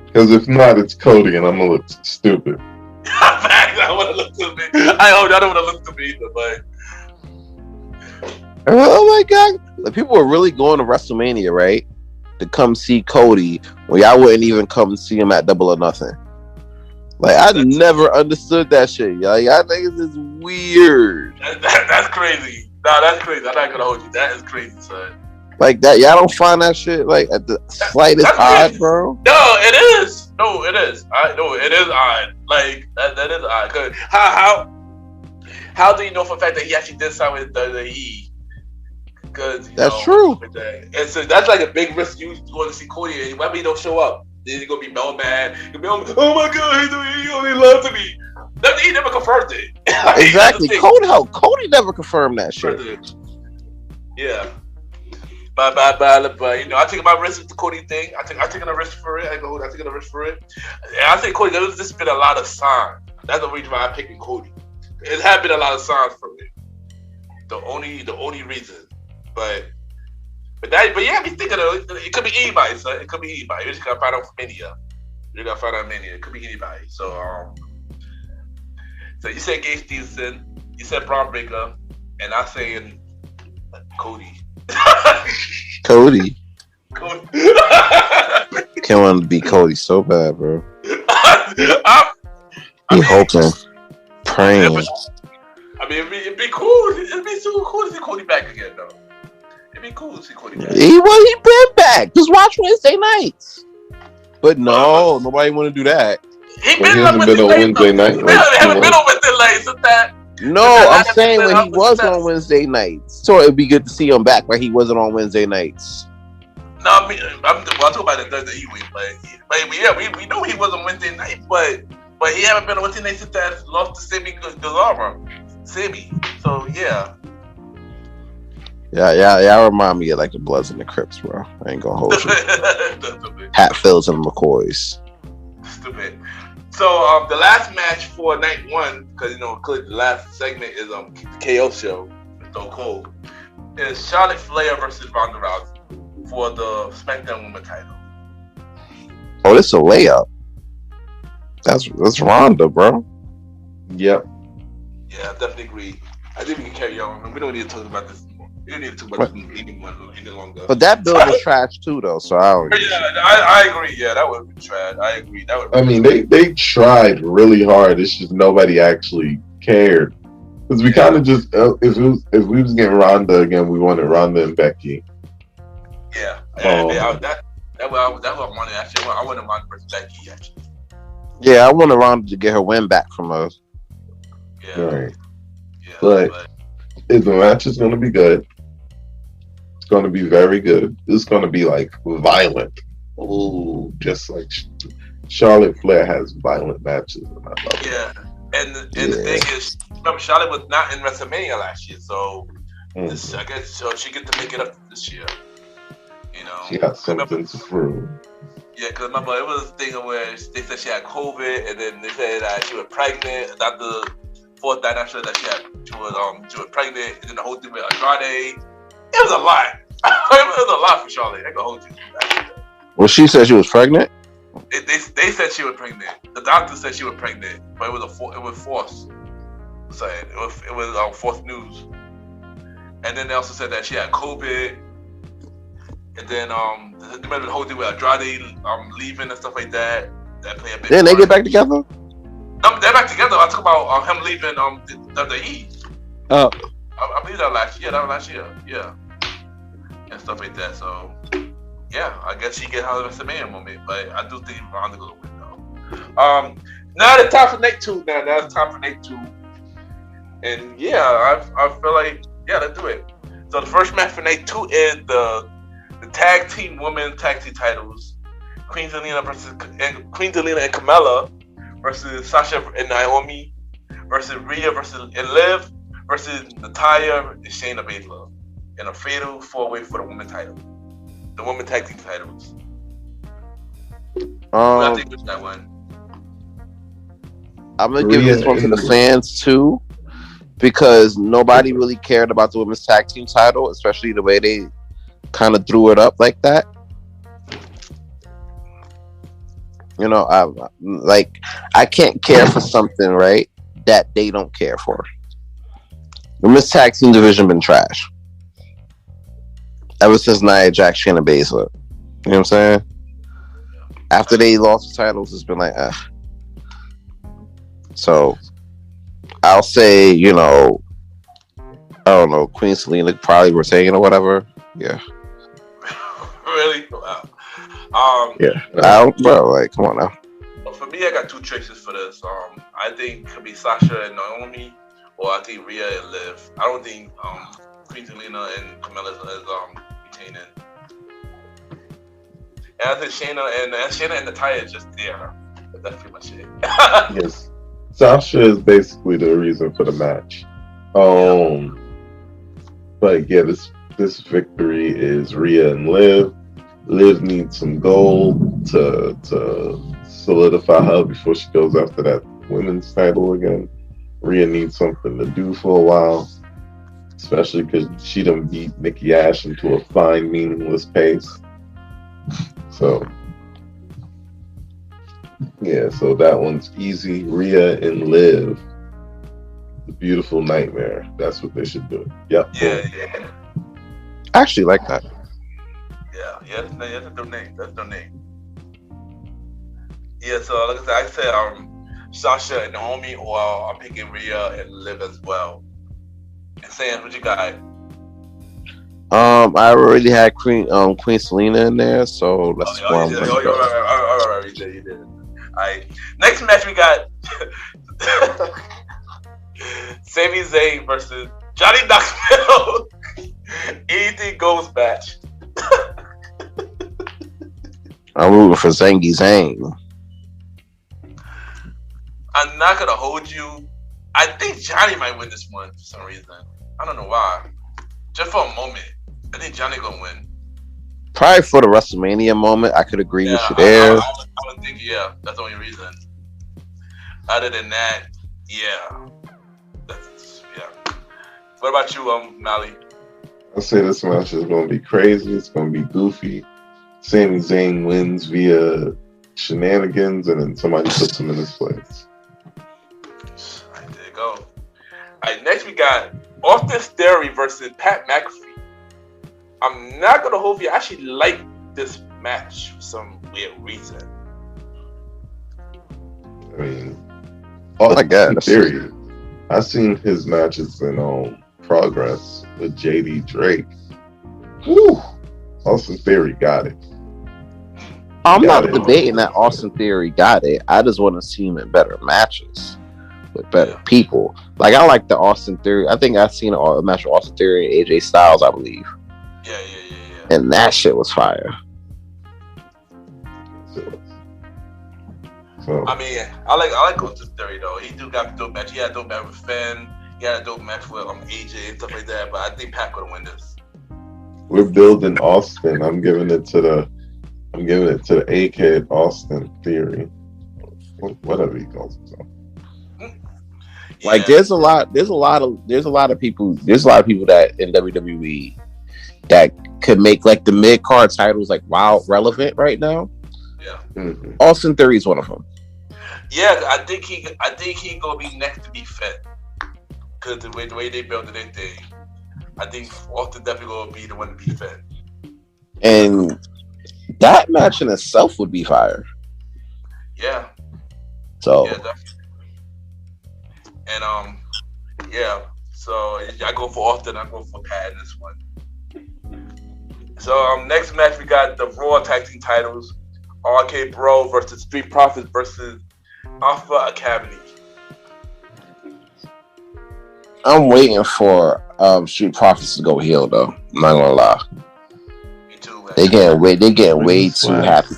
Speaker 5: Because if not, it's Cody, and I'm gonna look stupid.
Speaker 1: I don't want to look stupid. I don't want to look stupid either, but.
Speaker 4: Oh my god! Like, people were really going to WrestleMania, right? To come see Cody, when y'all wouldn't even come see him at Double or Nothing. Like, I never understood that shit. Y'all niggas is weird.
Speaker 1: That's crazy. Nah, that's crazy. I'm not gonna hold you. That is crazy, son.
Speaker 4: Like that, y'all don't find that shit like at the slightest odd, bro?
Speaker 1: No, it is. No, it is. It is odd. Like that is odd. Cause how do you know for a fact that he actually did sign with WWE? Because
Speaker 4: that's true.
Speaker 1: And so that's like a big risk. You going to see Cody, and why he don't show up? Then he's gonna be Mel mad. He'll be, oh my god, he only loved me. He never confirmed it.
Speaker 4: Exactly. Cody never confirmed that shit.
Speaker 1: Yeah. But I take my risk with the Cody thing. I taking a risk for it. I taking a risk for it. And I think Cody, there's just been a lot of signs. That's the reason why I'm picking Cody. It had been a lot of signs for me. The only reason. But yeah, I be thinking it could be anybody, son. It could be anybody. You just gotta find out from Mania. It could be anybody. So you said Gage Stevenson, you said Braun Breaker, and I'm saying Cody.
Speaker 4: Cody. Can't want to beat Cody so bad, bro. Hoping, praying.
Speaker 1: It'd be cool. It'd be so cool to see Cody back again, though. It'd be cool to see Cody back.
Speaker 4: He been back. Just watch Wednesday nights. But no, nobody want to do that.
Speaker 1: He hasn't been on Wednesday night. Haven't been on Wednesday nights with that.
Speaker 4: No, I'm saying when he was on Wednesday nights. So it'd be good to see him back where he wasn't on Wednesday nights.
Speaker 1: No, I'm talking about the Thursday week, but yeah, we know he was on Wednesday night, but he haven't been on Wednesday night since that lost to Sammy Guevara. Sammy. So yeah.
Speaker 4: Yeah, remind me of like the Bloods and the Crips, bro. I ain't gonna hold you. Hatfields and McCoys.
Speaker 1: Stupid. So the last match for night one, because the last segment is the KO show with Stone Cold, is Charlotte Flair versus Ronda Rousey for the SmackDown Women's title.
Speaker 4: Oh, this is a layup. That's Ronda, bro.
Speaker 5: Yep.
Speaker 1: Yeah, I definitely agree. I think we can carry on. We don't need to talk about this anymore. We don't need to talk about this any longer.
Speaker 4: But that build was trash too, though. So I don't.
Speaker 1: Yeah, I agree. Yeah, that would be trash. I agree.
Speaker 5: They tried really hard. It's just nobody actually cared. Because we kind of just if we was getting Ronda again, we wanted Ronda and Becky.
Speaker 1: Yeah, that's what I wanted. Actually, I wanted Ronda versus Becky. Actually.
Speaker 4: Yeah, I wanted Ronda to get her win back from us.
Speaker 1: Yeah.
Speaker 5: Right. Yeah, but if the match is going to be good, it's going to be very good. It's going to be like violent. Ooh, just like Charlotte Flair has violent matches, and I love it.
Speaker 1: Yeah, and the thing is, remember Charlotte was not in WrestleMania last year, so I guess so she get to make it up this year.
Speaker 5: She got something to prove.
Speaker 1: Yeah, because remember it was a thing where they said she had COVID, and then they said that she was pregnant. Not the fourth night after that she was pregnant, and then the whole thing with Andrade. It was a lot. It was a lot for Charlotte. I can hold you.
Speaker 4: Well, she said she was pregnant.
Speaker 1: They said she was pregnant. The doctor said she was pregnant, but it was false. Saying it was false news. And then they also said that she had COVID. And then remember the whole thing with Andrade leaving and stuff like that. That played a big
Speaker 4: Didn't they get back together?
Speaker 1: No, they're back together. I talk about him leaving WWE.
Speaker 4: Oh.
Speaker 1: I believe that last year. Yeah. And stuff like that. So yeah, I guess she get her WrestleMania moment, but I do think Ronda gonna win though. Now it's time for night two. Now it's time for night two. And yeah, I feel like let's do it. So the first match for night two is the tag team women's tag team titles. Queen Zelina and Carmella versus Sasha and Naomi versus Rhea and Liv versus Natalya and Shayna Baszler in a fatal 4-way for the women's title. The women's tag team titles. I think it's that one.
Speaker 4: I'm gonna give this one to the fans too, because nobody really cared about the women's tag team title, especially the way they kind of threw it up like that. I can't care for something, right, that they don't care for. The women's tag team division been trash ever since Nia Jax, Shayna Baszler. You know what I'm saying? After they lost the titles, it's been like, So, I'll say, I don't know, Queen Selena probably retain or whatever. Yeah.
Speaker 1: Really? Wow.
Speaker 4: Come on now.
Speaker 1: For me, I got two choices for this. I think it could be Sasha and Naomi, or I think Rhea and Liv. I don't think Queen Zelina and Carmella is retaining. And I think Shayna and Natalya is just there. But that's pretty much it.
Speaker 5: Yes. Sasha is basically the reason for the match. But yeah, this victory is Rhea and Liv. Liv needs some gold to solidify her before she goes after that women's title again. Rhea needs something to do for a while, especially because she done beat Nikki Ash into a fine, meaningless pace. So yeah, so that one's easy. Rhea and Liv, the beautiful nightmare. That's what they should do. Yep.
Speaker 1: Yeah.
Speaker 4: I actually like that.
Speaker 1: Yeah, that's a dope name. That's a dope name. Yeah, so like I said, Sasha and Naomi, or I'm picking Rhea and Liv as well. And Sam, what you got?
Speaker 4: I already had Queen Selena in there, so that's why I'm going to go.
Speaker 1: All right, you did. All right, next match we got Sami Zayn versus Johnny Knoxville. Anything goes match.
Speaker 4: I'm rooting for Zangy Zang.
Speaker 1: I'm not gonna hold you. I think Johnny might win this one for some reason. I don't know why. Just for a moment, I think Johnny gonna win.
Speaker 4: Probably for the WrestleMania moment, I could agree with you there.
Speaker 1: I would think, yeah, that's the only reason. Other than that, yeah. What about you, Mali?
Speaker 5: I say this match is going to be crazy. It's going to be goofy. Sami Zayn wins via shenanigans, and then somebody puts him in his place.
Speaker 1: All right, there you go. All right, next we got Austin Theory versus Pat McAfee. I'm not going to hold you. I actually like this match for some weird reason.
Speaker 5: I mean,
Speaker 4: I guess.
Speaker 5: Theory. I've seen his matches in Progress with JD Drake. Woo! Austin Theory got it.
Speaker 4: I'm not debating that Austin Theory got it. I just want to see him in better matches with better people. Like, I like the Austin Theory. I think I've seen a match with Austin Theory and AJ Styles, I believe.
Speaker 1: Yeah.
Speaker 4: And that shit was fire.
Speaker 5: So,
Speaker 1: I mean, I like Austin Theory though. He do got a dope match. He had a dope match with Finn. He had a dope match with AJ and stuff like that. But I think Pat gonna win this.
Speaker 5: we're building Austin. I'm giving it to the A-Kid Austin Theory. Whatever he calls himself.
Speaker 4: Like there's a lot of people that in WWE that could make like the mid card titles like wild relevant right now.
Speaker 1: Yeah.
Speaker 5: Mm-hmm.
Speaker 4: Austin Theory is one of them.
Speaker 1: Yeah, I think he gonna be next to be Finn. Cause the way they built their thing, I think Austin definitely gonna be the one to be Finn.
Speaker 4: And that match in itself would be fire.
Speaker 1: Yeah.
Speaker 4: So
Speaker 1: yeah, definitely. And yeah. So I go for Austin. I go for Pat in this one. So next match we got the Raw Tag Team titles: RK Bro versus Street Profits versus Alpha Academy.
Speaker 4: I'm waiting for Street Profits to go heel though. I'm not gonna lie.
Speaker 1: Me too, man.
Speaker 4: They getting way too happy.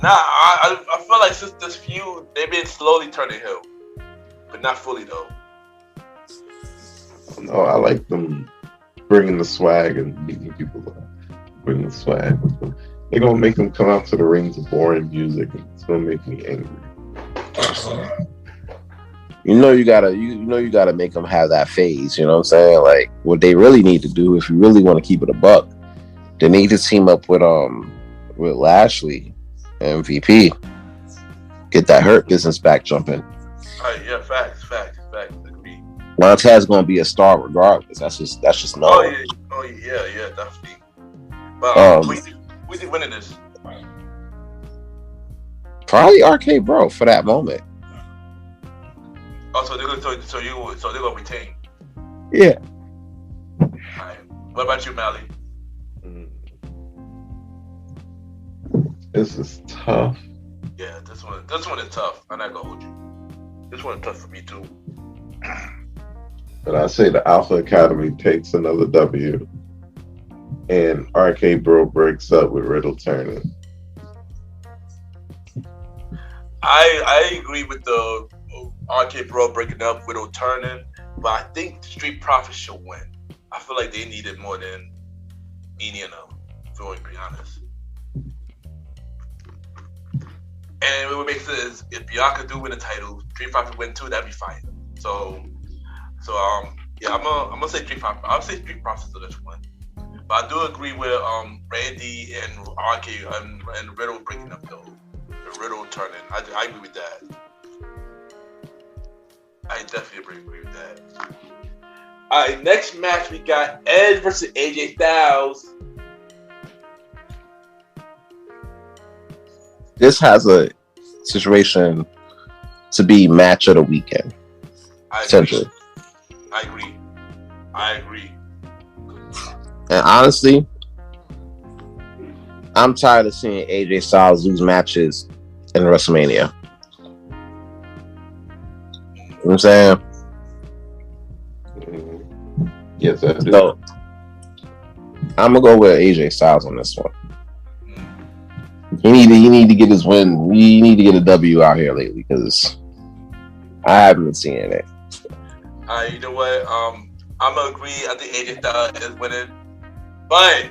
Speaker 1: Nah, I feel like since this feud, they've been slowly turning heel, but not fully though.
Speaker 5: No, I like them bringing the swag and beating people up. Bringing the swag with them. They're gonna make them come out to the ring to boring music, and it's gonna make me angry.
Speaker 4: You know you gotta make them have that phase. You know what I'm saying? Like what they really need to do, if you really want to keep it a buck, they need to team up with Lashley and MVP. Get that Hurt Business back jumping.
Speaker 1: Yeah, facts. Agree.
Speaker 4: Montez gonna be a star regardless. That's just no.
Speaker 1: Oh yeah, definitely. But who's he winning this?
Speaker 4: Probably RK Bro for that moment.
Speaker 1: Oh, so they're gonna retain.
Speaker 4: Yeah.
Speaker 1: Alright. What about you, Mally?
Speaker 5: This is tough.
Speaker 1: Yeah, this one is tough. I'm not gonna hold you. This one is tough for me too.
Speaker 5: But I say the Alpha Academy takes another W, and RK Bro breaks up with Riddle turning.
Speaker 1: I agree with the RK Bro breaking up, Riddle turning, but I think the Street Profits should win. I feel like they need it more than Meanie and them, if you want to be honest. And what makes it is if Bianca do win the title, Street Profits win too, that'd be fine. So yeah, I'm gonna say Street Profits. I'll say Street Profits to this one. But I do agree with Randy and RK and Riddle breaking up though. The Riddle turning. I agree with that. I definitely agree with that. Alright, next match we got Edge versus AJ Styles.
Speaker 4: This has a situation to be match of the weekend. Essentially.
Speaker 1: I agree.
Speaker 4: And honestly, I'm tired of seeing AJ Styles lose matches in WrestleMania. You know what I'm saying?
Speaker 5: Yes, I do.
Speaker 4: So, I'm gonna go with AJ Styles on this one. He need to get his win. We need to get a W out here lately because I haven't been seeing it.
Speaker 1: You know what? I'm gonna agree. I think AJ Styles is winning, but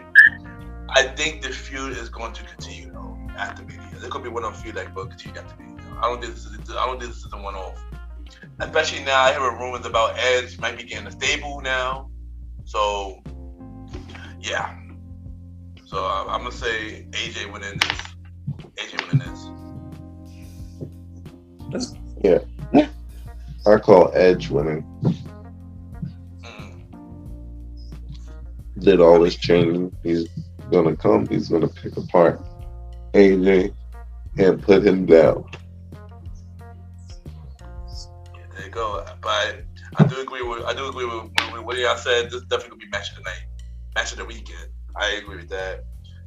Speaker 1: I think the feud is going to continue though after Mania. It could be one off feud that will continue after Mania. I don't think this is a one off. Especially now, I hear rumors about Edge might be getting a stable now. So yeah. So I'm gonna say AJ winning this.
Speaker 5: Yeah. I call Edge winning. Did all this training. He's gonna come. He's gonna pick apart AJ and put him down.
Speaker 1: Yeah, there you go. But I do agree with what y'all said. This is definitely gonna be match of the night, match of the weekend. I agree with that.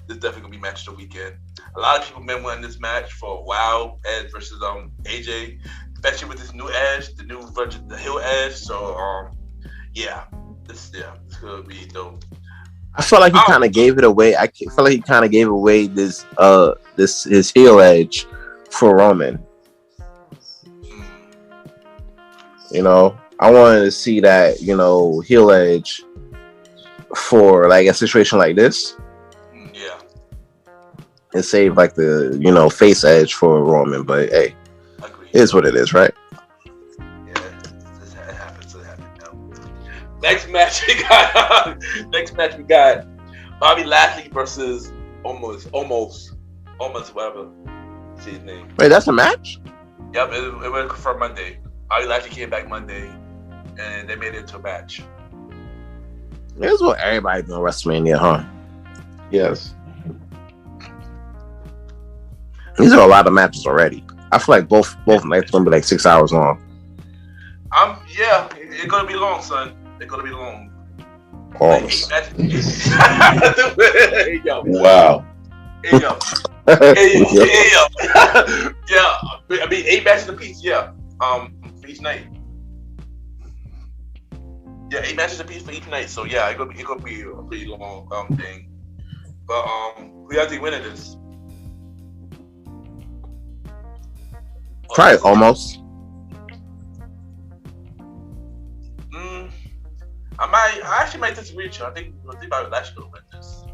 Speaker 1: This is definitely gonna be match of the weekend. A lot of people been wanting this match for a while. Edge versus AJ, especially with this new Edge, the new version, the heel Edge. So this gonna be dope.
Speaker 4: I feel like he kind of gave it away. I feel like he kind of gave away this his heel Edge for Roman. You know, I wanted to see that, you know, heel Edge for like a situation like this.
Speaker 1: Yeah.
Speaker 4: And save like the, you know, face Edge for Roman. But hey, it is what it is, right?
Speaker 1: Yeah, it happens. Next match we got Bobby Lashley versus almost whatever. See his name.
Speaker 4: Wait, that's a match?
Speaker 1: Yep, it was confirmed Monday. Bobby Lashley came back Monday, and they made it into a match.
Speaker 4: This is what everybody doing WrestleMania, huh?
Speaker 5: Yes.
Speaker 4: These are a lot of matches already. I feel like both nights gonna be like 6 hours long.
Speaker 1: Yeah, it's gonna be long, son. It's gonna be long.
Speaker 4: Almost.
Speaker 1: Hey, yo.
Speaker 5: Wow.
Speaker 1: Hey, yo. Yeah. I mean, 8 matches apiece. Yeah. For each night. Yeah, 8 matches apiece for each night. So yeah, it's gonna be a pretty long thing. But who y'all think winning this?
Speaker 4: Probably almost.
Speaker 1: I actually might disagree with you. I think Bobby Lashley will win this.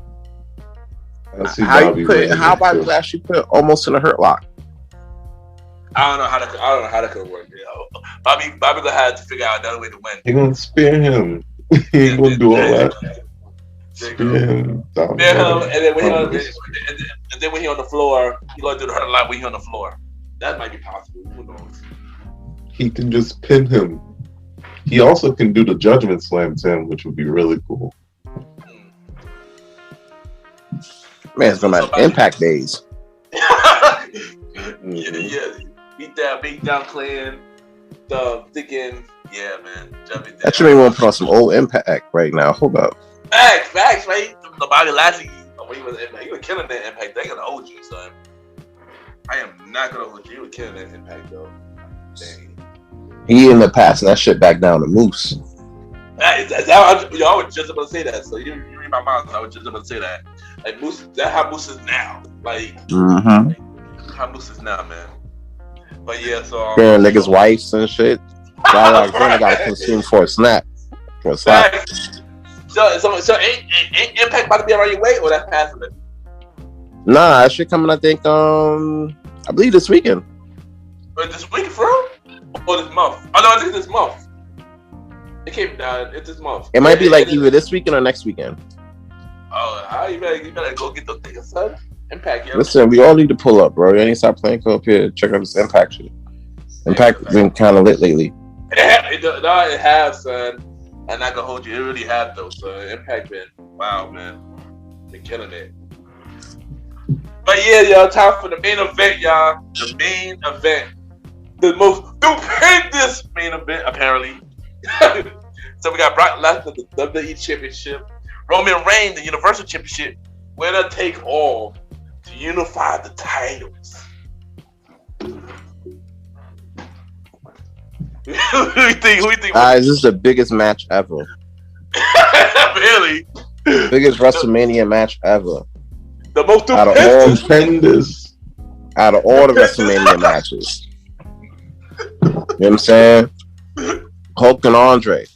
Speaker 4: How about Lashley put almost in a hurt lock?
Speaker 1: I don't know how that could work. You know, Bobby gonna have to figure out another way to win.
Speaker 5: They're gonna spear him. He ain't gonna do all that. Spear him, and
Speaker 1: then when he on the floor, he gonna do the hurt lock when he on the floor. That might be possible. Who knows?
Speaker 5: He can just pin him. He also can do the Judgment Slam to him, which would be really cool.
Speaker 4: Man, it's gonna be Impact days.
Speaker 1: Yeah. Beat down clan. Thinking, yeah, man.
Speaker 4: That should make me want to put on some old Impact right now. Hold up.
Speaker 1: Facts, right? The Bobby Lashley, when he was killing that Impact. They gonna hold you, son. I am not gonna hold you. You were killing that Impact, though. Dang.
Speaker 4: He ended up passing that shit back down to Moose.
Speaker 1: I was just about to say that. So you read my mind. I was just about to say that. Like Moose, that's how Moose is now. Like, how Moose is now, man. But yeah, so
Speaker 4: niggas' wives and shit. Gotta consume for a snap. For a slap.
Speaker 1: So ain't Impact about to be around your way, or that's passing it?
Speaker 4: Nah, that shit coming. I think I believe this weekend.
Speaker 1: But this weekend, for real? Or this month? Oh no, I think this month. It came down. It's this month.
Speaker 4: It might be like either this weekend or next weekend.
Speaker 1: Oh, you better go get those tickets, son. Impact, yo.
Speaker 4: Listen, we all need to pull up, bro. You ain't to stop playing up here. Check out this Impact shit. Impact has been kind of lit lately.
Speaker 1: It has, son. I'm not gonna hold you. It really have though, son. Impact been wow, man. Been killing it. But yeah, y'all, time for the main event, y'all. The main event. The most stupendous main event, apparently. So we got Brock Lesnar, the WWE Championship. Roman Reigns, the Universal Championship. Winner take all to unify the titles. Who do you think?
Speaker 4: Guys, this is the biggest match ever.
Speaker 1: Really?
Speaker 4: Biggest WrestleMania match ever.
Speaker 1: The most
Speaker 5: stupendous.
Speaker 4: Out of all the WrestleMania matches. You know what I'm saying? Hulk and Andre.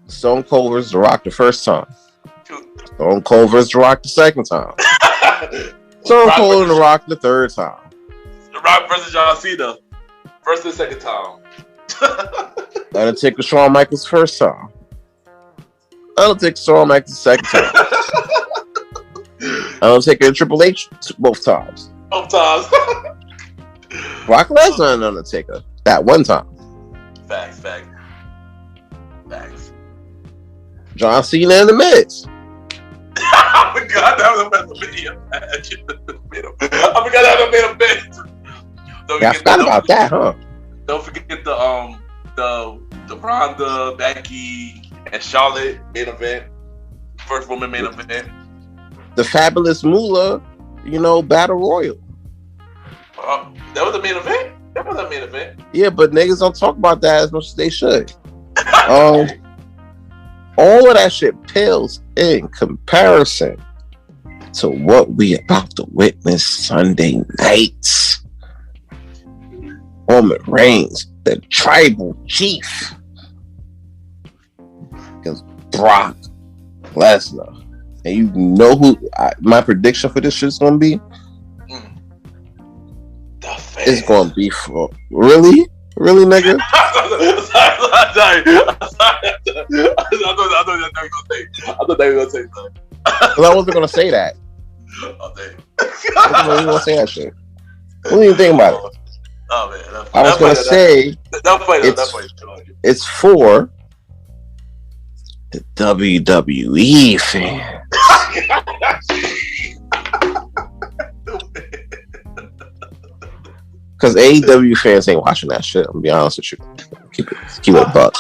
Speaker 4: Stone Cold versus The Rock the first time. Stone Cold versus The Rock the second time. Stone Cold and The Rock the third time.
Speaker 1: The Rock versus John Cena. First and second time.
Speaker 4: Undertaker Shawn Michaels first time. Undertaker Shawn Michaels second time. Undertaker Triple H both times.
Speaker 1: Both times.
Speaker 4: Brock Lesnar and Undertaker that one time.
Speaker 1: Facts.
Speaker 4: John Cena and The Miz.
Speaker 1: I forgot that was a WrestleMania match. I forgot that was a match.
Speaker 4: I forgot about that, huh?
Speaker 1: Don't forget the Ronda, Becky, and Charlotte main event. First woman main event.
Speaker 4: The Fabulous Moolah, Battle Royal.
Speaker 1: That was the main event? That was a main event.
Speaker 4: Yeah, but niggas don't talk about that as much as they should. All of that shit pales in comparison to what we about to witness Sunday nights. Roman Reigns, the tribal chief, against Brock Lesnar. And you know who my prediction for this shit's gonna be? It's gonna be for really, nigga.
Speaker 1: I thought they were gonna say something.
Speaker 4: Well, I wasn't gonna say that. I wasn't gonna say that shit. What do you think about it?
Speaker 1: Oh man,
Speaker 4: I was gonna say it's for the WWE fan. Because AEW fans ain't watching that shit. I'm gonna be honest with you. Keep it buck.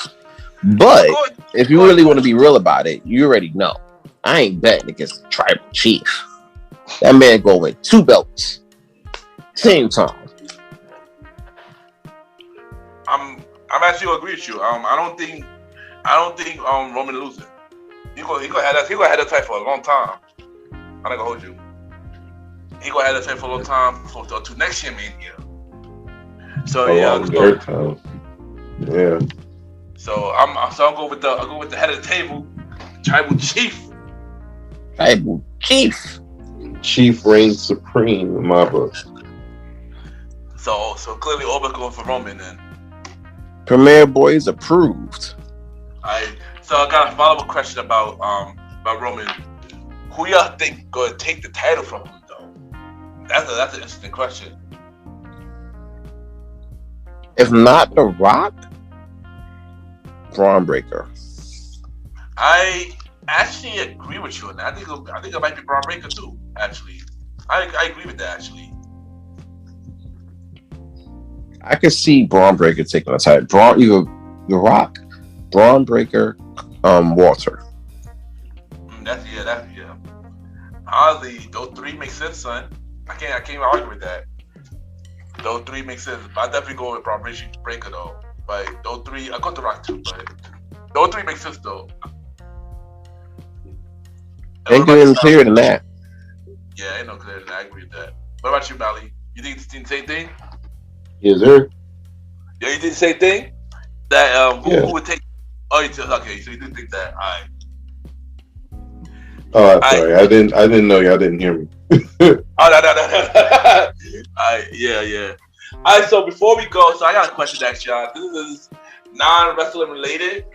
Speaker 4: But if you really want to be real about it, you already know. I ain't betting against the tribal chief. That man go win 2 belts. Same time.
Speaker 1: I'm actually gonna agree with you. I don't think Roman losing. He gonna have that title for a long time. I'm not gonna hold you. He gonna have that title for a long time to next year, Mania. So
Speaker 5: yeah, yeah.
Speaker 1: So I'll go with the head of the table, tribal chief.
Speaker 4: Tribal chief.
Speaker 5: Chief reigns supreme in my book.
Speaker 1: So clearly all but going for Roman then.
Speaker 4: Premiere Boyz approved.
Speaker 1: So I got a follow-up question about Roman. Who y'all think gonna take the title from him though? That's an interesting question.
Speaker 4: If not The Rock, Braun Breaker.
Speaker 1: I actually agree with you on that. I think it might be Braun Breaker too. Actually, I agree with that. Actually,
Speaker 4: I could see Braun Breaker taking the title. Either The Rock, Braun Breaker, Walter.
Speaker 1: That's yeah. Honestly, those 3 make sense, son. I can't even argue with that. Those 3 make sense. But I definitely go with Braun Breaker though. But those 3, I go to Rock too. But Those three make sense though.
Speaker 4: Ain't getting clearer than that.
Speaker 1: Yeah, ain't no clearer than that. I agree with that. What about you, Bally? You think the same thing?
Speaker 5: Yes, sir.
Speaker 1: Yeah, you think the same thing? That
Speaker 5: Yeah.
Speaker 1: who would take? Oh, okay. So you do think that? All right.
Speaker 5: Oh, I'm sorry. I didn't know y'all didn't hear me.
Speaker 1: Oh no. Yeah. All right. So before we go, I got a question to ask y'all. This is non-wrestling related,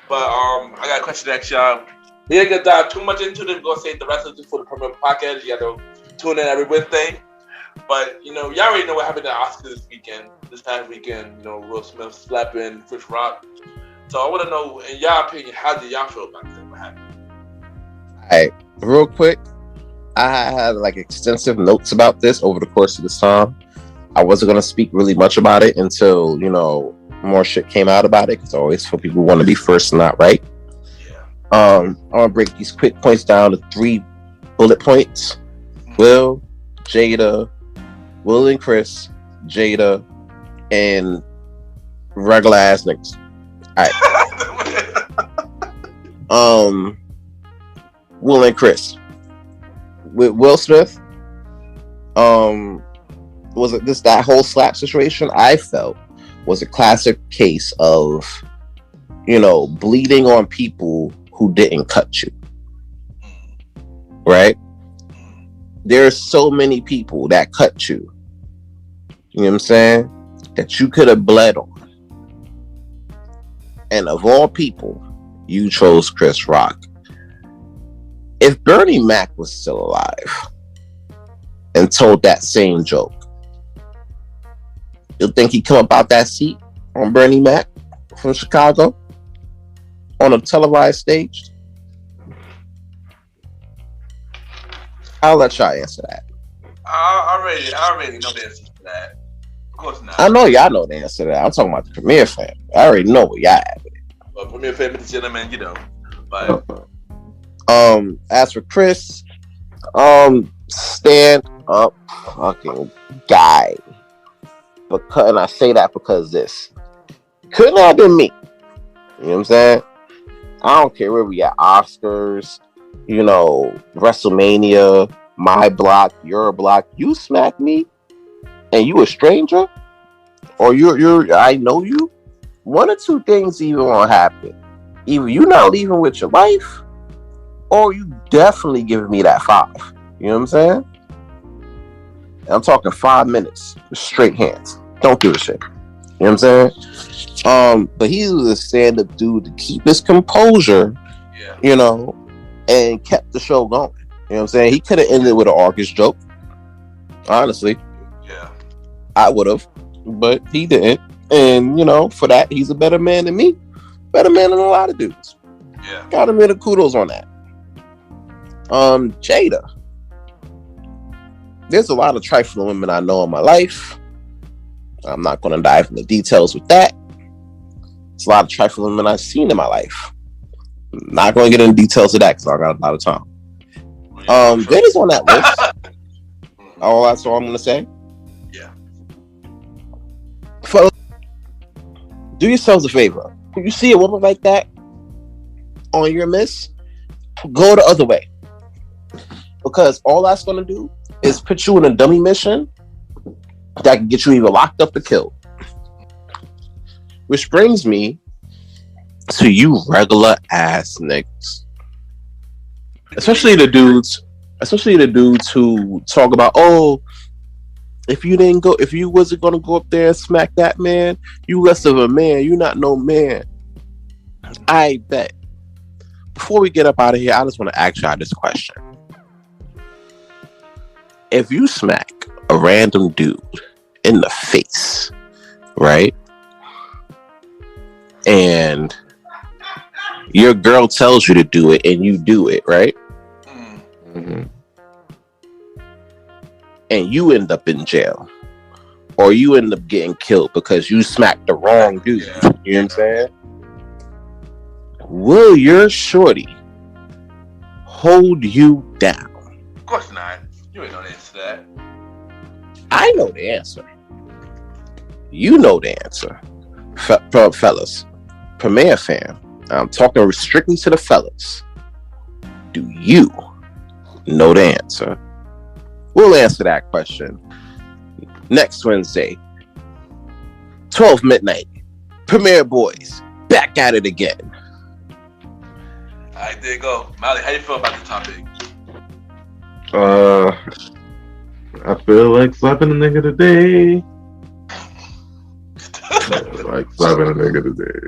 Speaker 1: but I got a question to ask y'all. We ain't gonna dive too much into it. We're gonna save the rest of it for the Premiere Podcast. You got to tune in every Wednesday. But y'all already know what happened at Oscars this past weekend. Will Smith slapping Chris Rock. So I want to know, in y'all opinion, how did y'all feel about that? What happened?
Speaker 4: Alright, real quick, I had extensive notes about this over the course of this time. I wasn't gonna speak really much about it until more shit came out about it, because I always feel people want to be first and not right.
Speaker 1: Yeah.
Speaker 4: I'm gonna break these quick points down to 3 bullet points. Will, Jada, Will and Chris, Jada, and regular ass niggas. Alright. Will and Chris. With Will Smith, was it that whole slap situation? I felt was a classic case of bleeding on people who didn't cut you. Right? There's so many people that cut you. You know what I'm saying? That you could have bled on. And of all people, you chose Chris Rock. If Bernie Mac was still alive and told that same joke, you'll think he'd come up out that seat on Bernie Mac from Chicago on a televised stage? I'll let y'all answer that.
Speaker 1: I already know the answer to that. Of course not.
Speaker 4: I know y'all know the answer to that. I'm talking about the Premiere fan. I already know what y'all have.
Speaker 1: Well, Premiere fan, gentlemen, But
Speaker 4: as for Chris, stand up fucking guy. And I say that because this couldn't have been me. You know what I'm saying? I don't care where we at, Oscars, WrestleMania, my block, your block. You smack me, and you a stranger, or you're I know you. One or two things either won't happen. Either you not leaving with your life, or you definitely giving me that 5. You know what I'm saying? And I'm talking 5 minutes, straight hands. Don't give a shit. You know what I'm saying? But he was a stand-up dude to keep his composure, and kept the show going. You know what I'm saying? He could have ended with an Arcus joke. Honestly.
Speaker 1: Yeah. I
Speaker 4: would have, but he didn't. And, for that, he's a better man than me. Better man than a lot of dudes.
Speaker 1: Yeah.
Speaker 4: Got him in the kudos on that. Jada. There's a lot of trifling women I know in my life. I'm not going to dive into details with that. There's a lot of trifling women I've seen in my life. I'm not going to get into details of that because I got a lot of time. Jada's on that list. Oh, that's all I'm going to say.
Speaker 1: Yeah.
Speaker 4: Fellas, do yourselves a favor. When you see a woman like that on your list, go the other way. Because all that's going to do is put you in a dummy mission that can get you either locked up or killed. Which brings me to you regular ass niggas. Especially the dudes who talk about, if you wasn't gonna go up there and smack that man, you less of a man, you not no man. I bet. Before we get up out of here, I just want to ask y'all this question. If you smack a random dude in the face, right? And your girl tells you to do it and you do it, right? Mm-hmm. And you end up in jail. Or you end up getting killed because you smacked the wrong dude. You know what I'm saying? Will your shorty hold you down?
Speaker 1: Of course not. You ain't know the answer to that.
Speaker 4: I know the answer. You know the answer. Fellas. Premiere fam, I'm talking strictly to the fellas. Do you know the answer? We'll answer that question next Wednesday, 12 midnight. Premiere Boyz, back at it again.
Speaker 1: All right, there you go. Mali, how you feel about the topic?
Speaker 5: I feel like slapping a nigga today. Like slapping a nigga today.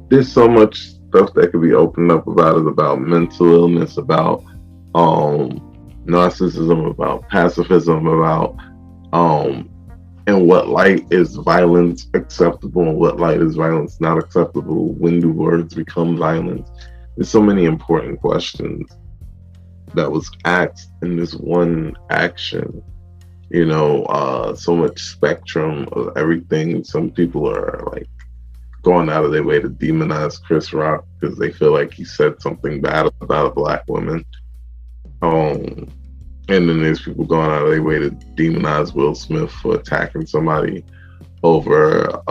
Speaker 5: There's so much stuff that could be opened up about it, about mental illness, about narcissism, about pacifism, about in what light is violence acceptable and what light is violence not acceptable? When do words become violence? There's so many important questions that was asked in this one action. So much spectrum of everything. Some people are like going out of their way to demonize Chris Rock because they feel like he said something bad about a black woman. And then there's people going out of their way to demonize Will Smith for attacking somebody over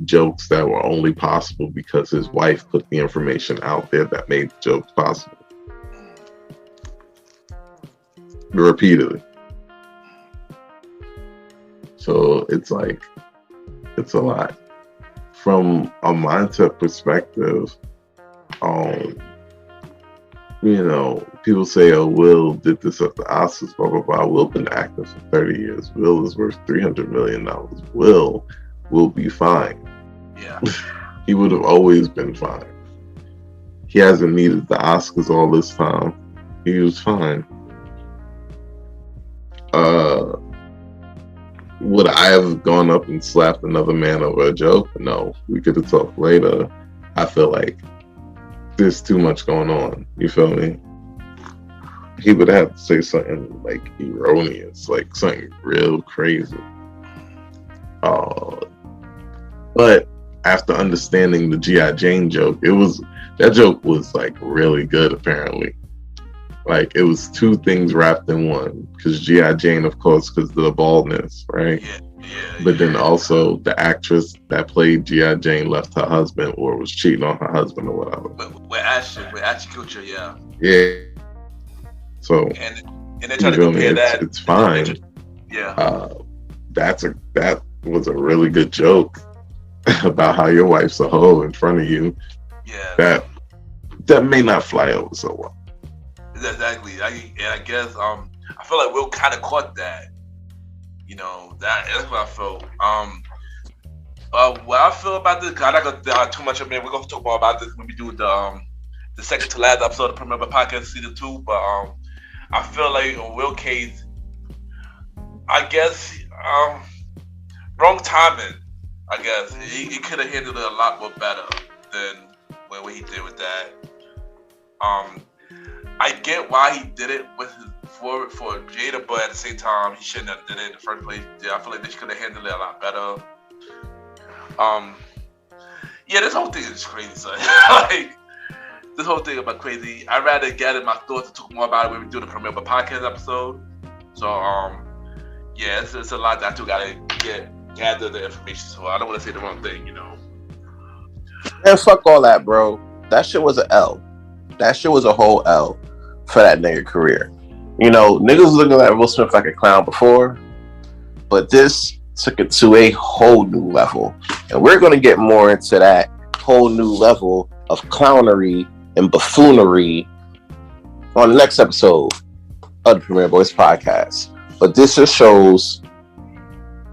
Speaker 5: jokes that were only possible because his wife put the information out there that made jokes possible. Repeatedly. So it's like, it's a lot. From a mindset perspective, people say, oh, Will did this at the Oscars, blah, blah, blah. Will been acting for 30 years. Will is worth $300 million. Will be fine.
Speaker 1: Yeah.
Speaker 5: He would have always been fine. He hasn't needed the Oscars all this time. He was fine. Would I have gone up and slapped another man over a joke? No. We could have talked later. I feel like there's too much going on. You feel me? He would have to say something like erroneous, like something real crazy. But after understanding the G.I. Jane joke, that joke was like really good apparently. Like it was two things wrapped in one. Because G.I. Jane, of course, because of the baldness, right?
Speaker 1: Yeah.
Speaker 5: But then also the actress that played G.I. Jane left her husband or was cheating on her husband or whatever.
Speaker 1: With Ashton Kutcher, yeah.
Speaker 5: Yeah. So
Speaker 1: and they try to compare that.
Speaker 5: It's fine.
Speaker 1: Yeah.
Speaker 5: That was a really good joke about how your wife's a hoe in front of you.
Speaker 1: Yeah.
Speaker 5: That may not fly over so well.
Speaker 1: Exactly. I guess I feel like Will kind of caught that. That's what I felt. What I feel about this, I'm not gonna too much of it. We're gonna talk more about this when we do the second to last episode of Premiere Boyz Podcast Season 2. But I feel like in Will's case, I guess wrong timing. I guess he could have handled it a lot more better than what he did with that. I get why he did it with his for Jada, but at the same time, he shouldn't have did it in the first place. I feel like they could have handled it a lot better. This whole thing is crazy, son. Like, this whole thing about crazy. I'd rather gather my thoughts and talk more about it when we do the Premiere Boyz Podcast episode. So, it's a lot that I still gotta gather the information. So I don't want to say the wrong thing,
Speaker 4: Man, fuck all that, bro. That shit was an L. That shit was a whole L for that nigga career. Niggas was looking at Will Smith like a clown before, but this took it to a whole new level. And we're going to get more into that whole new level of clownery and buffoonery on the next episode of the Premiere Boyz Podcast. But this just shows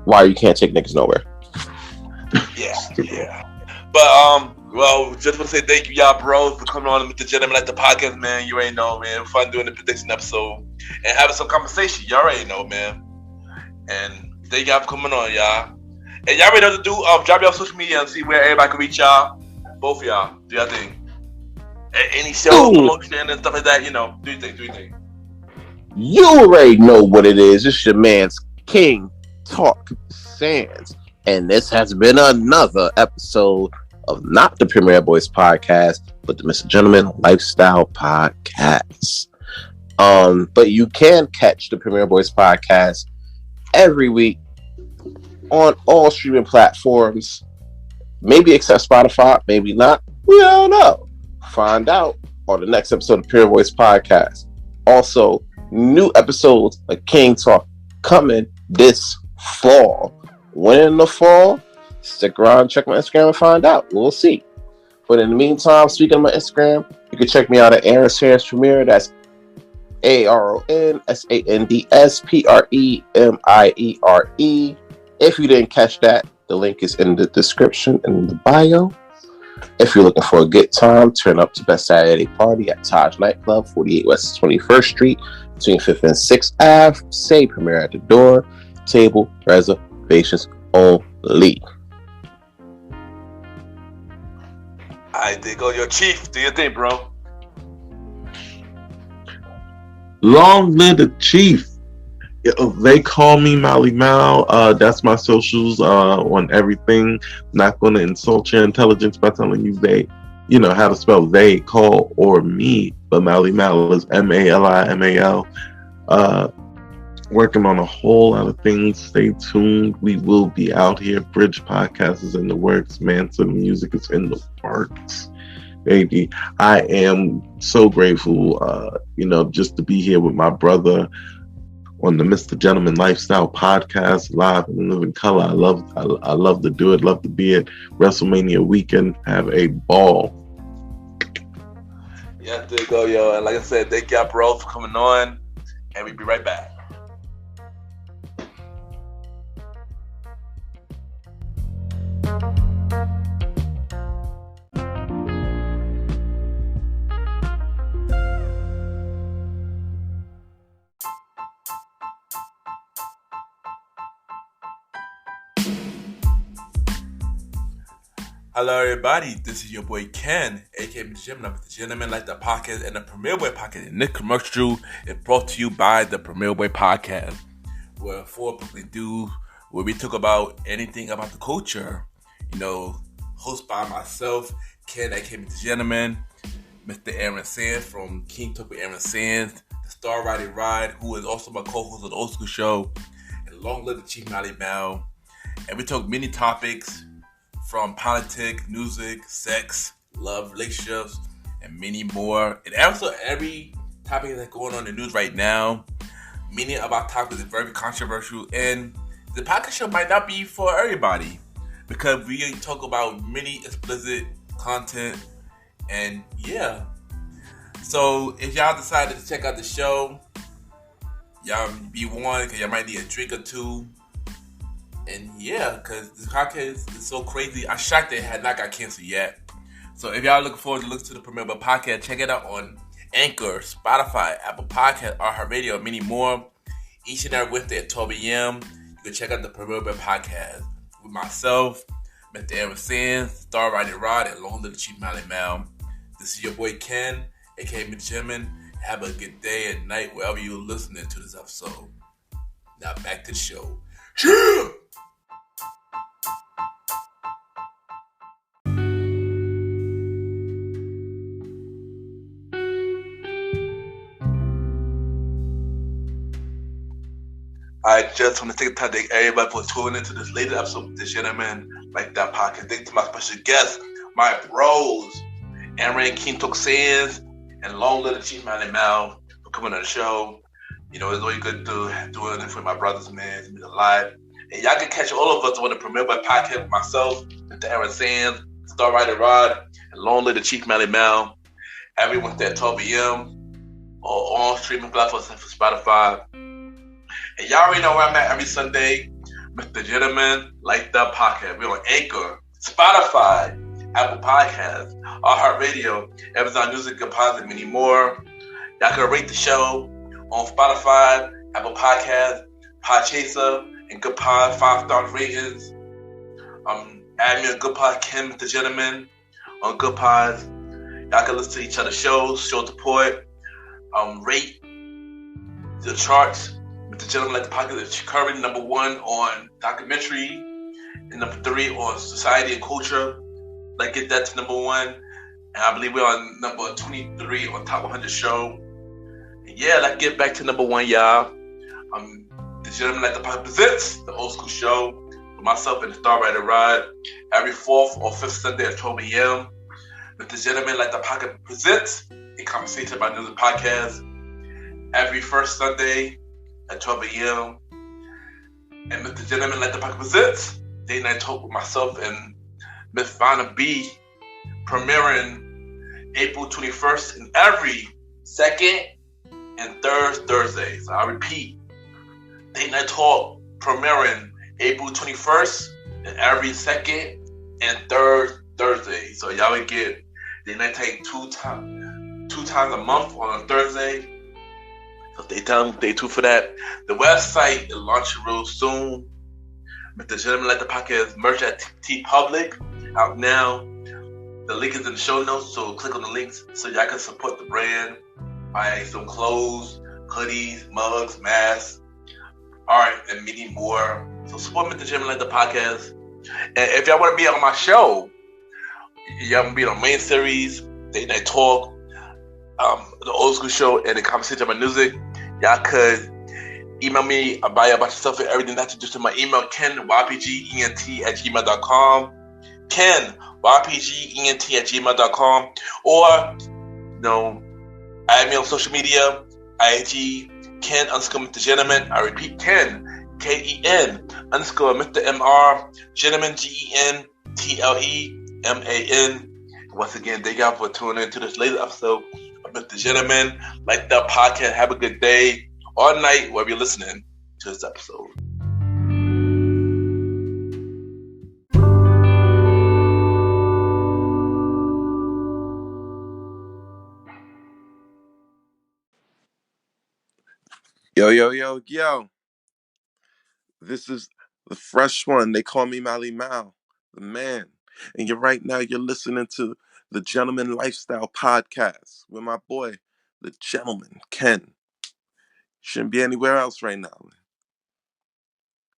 Speaker 4: why you can't take niggas nowhere.
Speaker 1: Yeah. But, just want to say thank you, y'all, bros, for coming on with the Gentlemen Like the Podcast, man. You already know, man. Fun doing the prediction episode and having some conversation. Y'all already know, man. And thank y'all for coming on, y'all. And y'all already know what to do. Drop y'all social media and see where everybody can reach y'all. Both of y'all. Do y'all thing. Any show promotion and stuff like that, do your thing.
Speaker 4: You already know what it is. It's your man's King Talk Sands. And this has been another episode of not the Premiere Boyz Podcast, but the Mr. Gentleman Lifestyle Podcast. But you can catch the Premiere Boyz Podcast every week on all streaming platforms maybe accept Spotify, maybe not. We don't know. Find out on the next episode of Premiere Boyz Podcast. Also, new episodes of King Talk coming this fall. When in the fall? Stick around, check my Instagram and find out. We'll see. But in the meantime, speaking of my Instagram, you can check me out at Aaron Sands Premiere. That's AronSandsPremiere. If you didn't catch that, the link is in the description and in the bio. If you're looking for a good time, turn up to Best Saturday Party at Taj Nightclub, 48 West 21st Street, between 5th and 6th Ave. Say Premiere at the door. Table reservations only.
Speaker 1: I think go your chief. Do your thing, bro.
Speaker 5: Long live the chief. They call me Malimal. That's my socials on everything. Not going to insult your intelligence by telling you how to spell they, call, or me. But Malimal is Malimal. Working on a whole lot of things. Stay tuned. We will be out here. Bridge Podcast is in the works. Manson Music is in the works. Baby, I am so grateful, just to be here with my brother on the Mr. Gentleman Lifestyle Podcast, live in living color. I love to do it. Love to be at WrestleMania weekend. Have a ball.
Speaker 1: Yeah, there you go, yo. And like I said, thank y'all, bro, for coming on. And we'll be right back. Hello, everybody. This is your boy Ken, aka Mr. Gentleman, the Gentleman Like the Podcast, and the Premiere Boyz Podcast. And this commercial is brought to you by the Premiere Boyz Podcast, where we talk about anything about the culture. Hosted by myself, Ken, aka Mr. Gentleman, Mr. Aaron Sands from King Talk with Aaron Sands, the Star Riding Ride, who is also my co-host of the Old School Show, and long live the Chief Malimal. And we talk many topics, from politics, music, sex, love, relationships, and many more. And also every topic that's going on in the news right now, many of our topics is very controversial. And the podcast show might not be for everybody because we talk about many explicit content. And yeah. So if y'all decided to check out the show, y'all be warned because y'all might need a drink or two. And yeah, because this podcast is so crazy. I'm shocked that it had not got canceled yet. So if y'all looking forward to listen to the Premiere Boyz Podcast, check it out on Anchor, Spotify, Apple Podcast, iHeartRadio, and many more. Each and every Wednesday at 12 a.m. You can check out the Premiere Boyz Podcast with myself, Mr. Aaron Sands, Star Riding Rod, and Long Live the Chief Malimal. This is your boy Ken, aka Mr. Gentleman. Have a good day and night wherever you're listening to this episode. Now back to the show. Yeah! I just want to take the time to thank everybody for tuning into this latest episode of the Gentleman Like That Podcast. Thank you to my special guests, my bros, Aaron King Talk Sands, and Long Live the Chief Malimal for coming on the show. It's really good to doing it for my brothers, man. It's alive. And y'all can catch all of us on the Premiere Boyz Podcast with myself, Mr. Aaron Sands, Star Rider Rod, and Long Live the Chief Malimal. Every Wednesday at 12 a.m. or on streaming platforms for Spotify. And y'all already know where I'm at every Sunday. Mr. Gentleman Like That Podcast. We're on Anchor, Spotify, Apple Podcasts, iHeartRadio, Amazon Music, Good Pods, and many more. Y'all can rate the show on Spotify, Apple Podcasts, Podchaser, and Good Pod 5-star ratings. Add me a Good Pod, Ken, Mr. Gentleman, on Good Pods. Y'all can listen to each other's shows, show support, rate the charts. Mr. Gentleman Like the Podcast is currently number 1 on documentary and number 3 on society and culture. Let's get that to number 1. And I believe we're on number 23 on Top 100 show. And yeah, let's get back to number 1, y'all. The Gentleman Like the Podcast presents the Old School Show with with myself and the Star Rider Rod. Every 4th or 5th Sunday at 12 a.m. Mr. Gentleman Like the Podcast presents a conversation about music podcast. Every first Sunday at 12 a.m. And Mr. Gentleman Like the Podcast presents Day Night Talk with myself and Miss Vanna B, premiering April 21st and every second and third Thursday. So I repeat, Day Night Talk premiering April 21st and every second and third Thursday. So y'all would get Day Night Talk two times a month on a Thursday. So stay tuned for that. The website is launching real soon. Mr. Gentleman Like the Podcast merch at T Public out now. The link is in the show notes, so click on the links so y'all can support the brand. Buy some clothes, hoodies, mugs, masks, art, and many more. So support Mr. Gentleman Like the Podcast. And if y'all want to be on my show, y'all want to be on main series, Day Night Talk, the old school show, and the conversation about music, y'all could email me about yourself and everything that's just in my email, kenYPGENT@gmail.com. kenYPGENT@gmail.com. Or, add me on social media, IG, Ken_Mr. Gentleman. I repeat, Ken, KEN_Mr. MR, Gentleman, GENTLEMAN. Once again, thank y'all for tuning in to this latest episode of Mr. Gentleman Like the Podcast. Have a good day or night, wherever you're listening to this episode.
Speaker 6: Yo. This is the fresh one. They call me Malimal, the man. And you're listening to the Gentleman Lifestyle Podcast with my boy, the gentleman, Ken. Shouldn't be anywhere else right now.